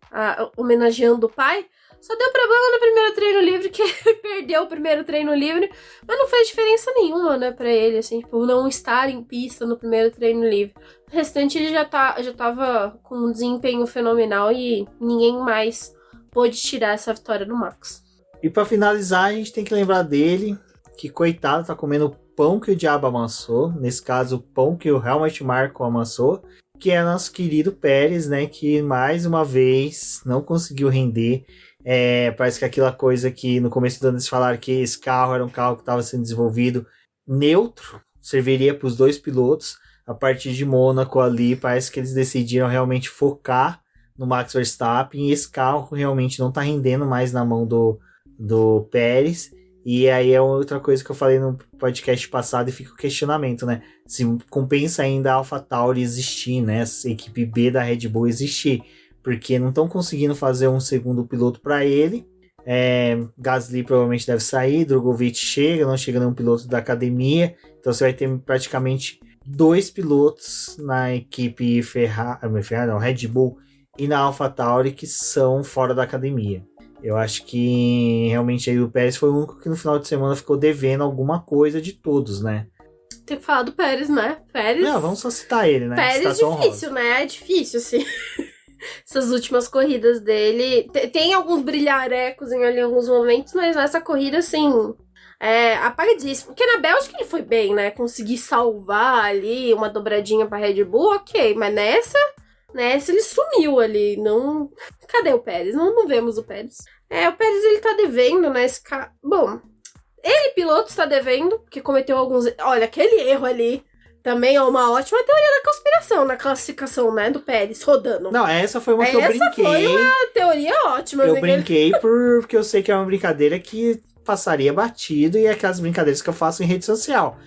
Homenageando o pai. Só deu problema no primeiro treino livre, que ele perdeu o primeiro treino livre, mas não fez diferença nenhuma, né, pra ele, assim, tipo, não estar em pista no primeiro treino livre. O restante ele já tava com um desempenho fenomenal e ninguém mais pôde tirar essa vitória do Max. E pra finalizar, a gente tem que lembrar dele, que coitado, tá comendo o pão que o diabo amassou, nesse caso, o pão que o Helmut Marko amassou, que é nosso querido Pérez, né, que mais uma vez não conseguiu render. Parece que aquela coisa que no começo do ano eles falaram que esse carro era um carro que estava sendo desenvolvido neutro, serviria para os 2 pilotos. A partir de Mônaco ali, parece que eles decidiram realmente focar no Max Verstappen, e esse carro realmente não está rendendo mais na mão do Pérez. E aí é outra coisa que eu falei no podcast passado e fica o questionamento, né? Se compensa ainda a AlphaTauri existir, né? Essa equipe B da Red Bull existir, porque não estão conseguindo fazer um segundo piloto para ele. Gasly provavelmente deve sair, Drogovic chega, não chega nenhum piloto da academia, então você vai ter praticamente 2 pilotos na equipe Red Bull e na AlphaTauri que são fora da academia. Eu acho que realmente aí o Pérez foi o único que no final de semana ficou devendo alguma coisa de todos, né? Tem que falar do Pérez, né? Pérez. Não, vamos só citar ele, né? Pérez Citação difícil, rosa. né? É difícil, assim. Essas últimas corridas dele. Tem alguns brilharecos em alguns momentos, mas nessa corrida, assim, apagadíssimo. Porque na Bélgica ele foi bem, né? Conseguir salvar ali uma dobradinha pra Red Bull, ok. Mas nessa ele sumiu ali. Não... Cadê o Pérez? Não vemos o Pérez. O Pérez, ele tá devendo, né? Bom, ele, piloto, está devendo, porque cometeu alguns... Olha, aquele erro ali também é uma ótima teoria da conspiração na classificação, né? Do Pérez rodando. Não, essa foi uma que eu brinquei. Essa foi uma teoria ótima. Eu brinquei porque eu sei que é uma brincadeira que passaria batido, e é aquelas brincadeiras que eu faço em rede social.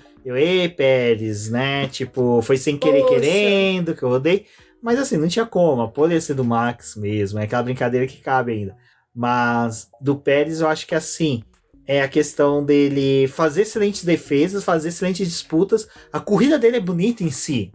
Pérez, né? Tipo, foi sem querer querendo que eu rodei. Mas assim, não tinha como, poderia ser do Max mesmo, é aquela brincadeira que cabe ainda. Mas do Pérez eu acho que assim, é a questão dele fazer excelentes defesas, fazer excelentes disputas. A corrida dele é bonita em si,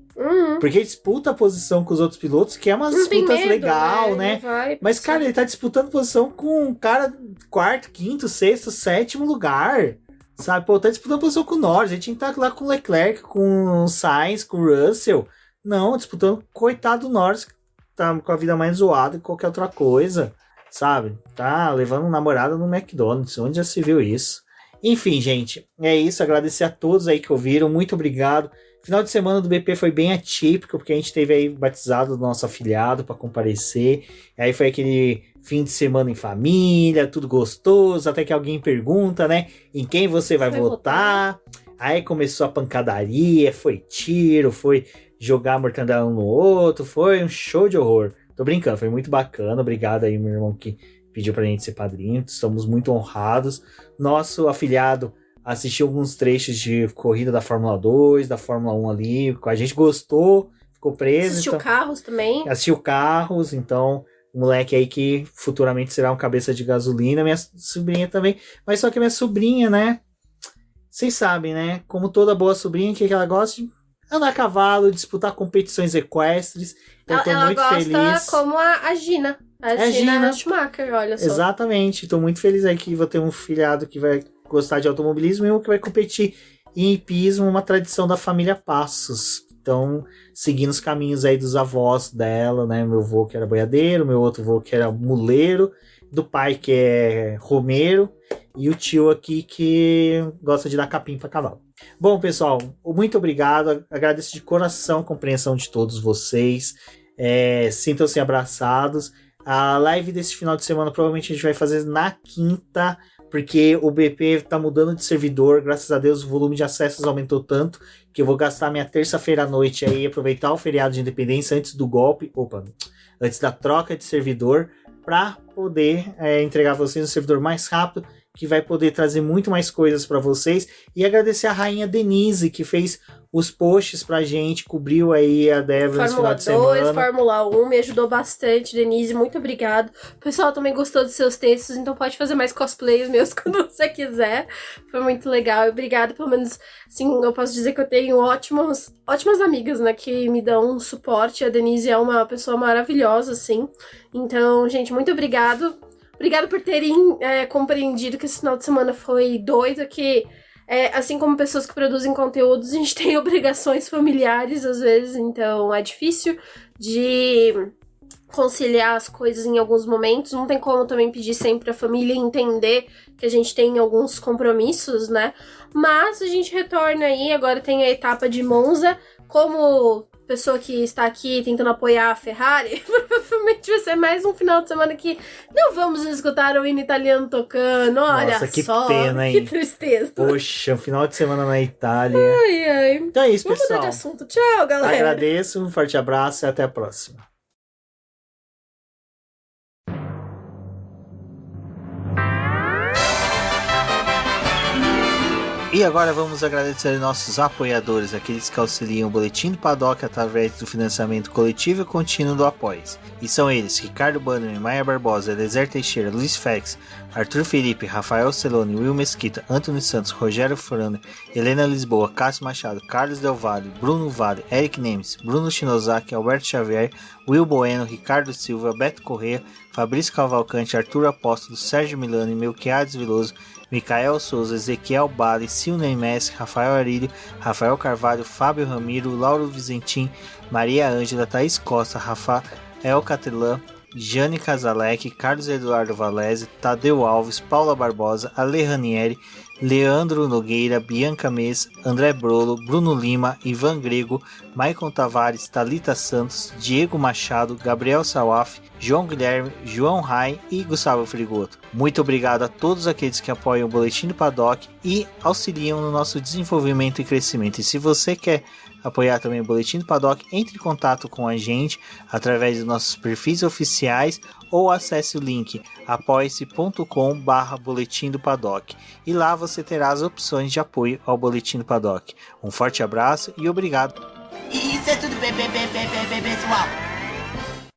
porque ele disputa a posição com os outros pilotos, que é uma disputa legal, né? Mas cara, ele tá disputando posição com um cara 4º, 5º, 6º, 7º lugar, sabe? Pô, tá disputando posição com o Norris, a gente tinha que estar lá com o Leclerc, com o Sainz, com o Russell. Não, disputando, coitado do Norris, que tá com a vida mais zoada que qualquer outra coisa, sabe? Tá levando namorada no McDonald's, onde já se viu isso? Enfim, gente, é isso, agradecer a todos aí que ouviram, muito obrigado. Final de semana do BP foi bem atípico, porque a gente teve aí batizado do nosso afilhado para comparecer, aí foi aquele fim de semana em família, tudo gostoso, até que alguém pergunta, né, em quem você vai votar? Aí começou a pancadaria, foi tiro, foi jogar mortandela um no outro, foi um show de horror. Tô brincando, foi muito bacana, obrigado aí meu irmão que pediu pra gente ser padrinho, estamos muito honrados. Nosso afilhado assistiu alguns trechos de corrida da Fórmula 2, da Fórmula 1 ali, a gente gostou, ficou preso. Assistiu carros também. Assistiu carros, então, um moleque aí que futuramente será um cabeça de gasolina, minha sobrinha também, mas só que minha sobrinha, né, vocês sabem, né, como toda boa sobrinha, que ela gosta de andar a cavalo, disputar competições equestres. Então tô muito feliz. Ela gosta como a Gina. A Gina Schumacher, olha só. Exatamente. Tô muito feliz aí que vou ter um filhado que vai gostar de automobilismo e um que vai competir em hipismo, uma tradição da família Passos. Então, seguindo os caminhos aí dos avós dela, né? Meu avô que era boiadeiro, meu outro avô que era muleiro, do pai que é romeiro, e o tio aqui que gosta de dar capim para cavalo. Bom, pessoal, muito obrigado. Agradeço de coração a compreensão de todos vocês. Sintam-se abraçados. A live desse final de semana provavelmente a gente vai fazer na quinta, porque o BP tá mudando de servidor. Graças a Deus o volume de acessos aumentou tanto que eu vou gastar minha terça-feira à noite aí, aproveitar o feriado de independência antes do golpe, antes da troca de servidor, para poder entregar vocês um servidor mais rápido, que vai poder trazer muito mais coisas para vocês. E agradecer a rainha Denise, que fez os posts pra gente, cobriu aí a Débora nesse final de semana. Fórmula 2, Fórmula 1, me ajudou bastante, Denise, muito obrigado. O pessoal também gostou dos seus textos, então pode fazer mais cosplays meus quando você quiser. Foi muito legal, obrigado, pelo menos, assim, eu posso dizer que eu tenho ótimas amigas, né, que me dão um suporte. A Denise é uma pessoa maravilhosa, assim. Então, gente, muito obrigado. Obrigado por terem compreendido que esse final de semana foi doido, que assim como pessoas que produzem conteúdos, a gente tem obrigações familiares às vezes, então é difícil de conciliar as coisas em alguns momentos. Não tem como também pedir sempre a família entender que a gente tem alguns compromissos, né? Mas a gente retorna aí, agora tem a etapa de Monza. Como pessoa que está aqui tentando apoiar a Ferrari, provavelmente vai ser mais um final de semana que não vamos escutar o hino italiano tocando. Olha, nossa, que só, pena, hein? que tristeza. Poxa, um final de semana na Itália. Ai, ai. Então é isso, Vamos pessoal. mudar de assunto. Tchau, galera. Agradeço, um forte abraço e até a próxima. E agora vamos agradecer nossos apoiadores, aqueles que auxiliam o Boletim do Paddock através do financiamento coletivo e contínuo do Apoies. E são eles: Ricardo Bannerman, Maia Barbosa, Eliezer Teixeira, Luiz Fex, Arthur Felipe, Rafael Celone, Will Mesquita, Antônio Santos, Rogério Furano, Helena Lisboa, Cássio Machado, Carlos Del Valle, Bruno Vale, Eric Nemes, Bruno Shinozaki, Alberto Xavier, Will Bueno, Ricardo Silva, Beto Corrêa, Fabrício Cavalcante, Arthur Apóstolo, Sérgio Milani, Melquiades Veloso, Micael Souza, Ezequiel Bale, Silney Messi, Rafael Arilho, Rafael Carvalho, Fábio Ramiro, Lauro Vizentim, Maria Ângela, Thaís Costa, Rafael Catelã, Jane Casalec, Carlos Eduardo Valese, Tadeu Alves, Paula Barbosa, Ale Ranieri, Leandro Nogueira, Bianca Mês, André Brolo, Bruno Lima, Ivan Grego, Maicon Tavares, Thalita Santos, Diego Machado, Gabriel Sawaf, João Guilherme, João Rai e Gustavo Frigoto. Muito obrigado a todos aqueles que apoiam o Boletim do Paddock e auxiliam no nosso desenvolvimento e crescimento. E se você quer apoiar também o Boletim do Paddock, entre em contato com a gente através dos nossos perfis oficiais ou acesse o link apoia-se.com/Boletim do Paddock e lá você terá as opções de apoio ao Boletim do Paddock. Um forte abraço e obrigado. Isso é tudo, pessoal.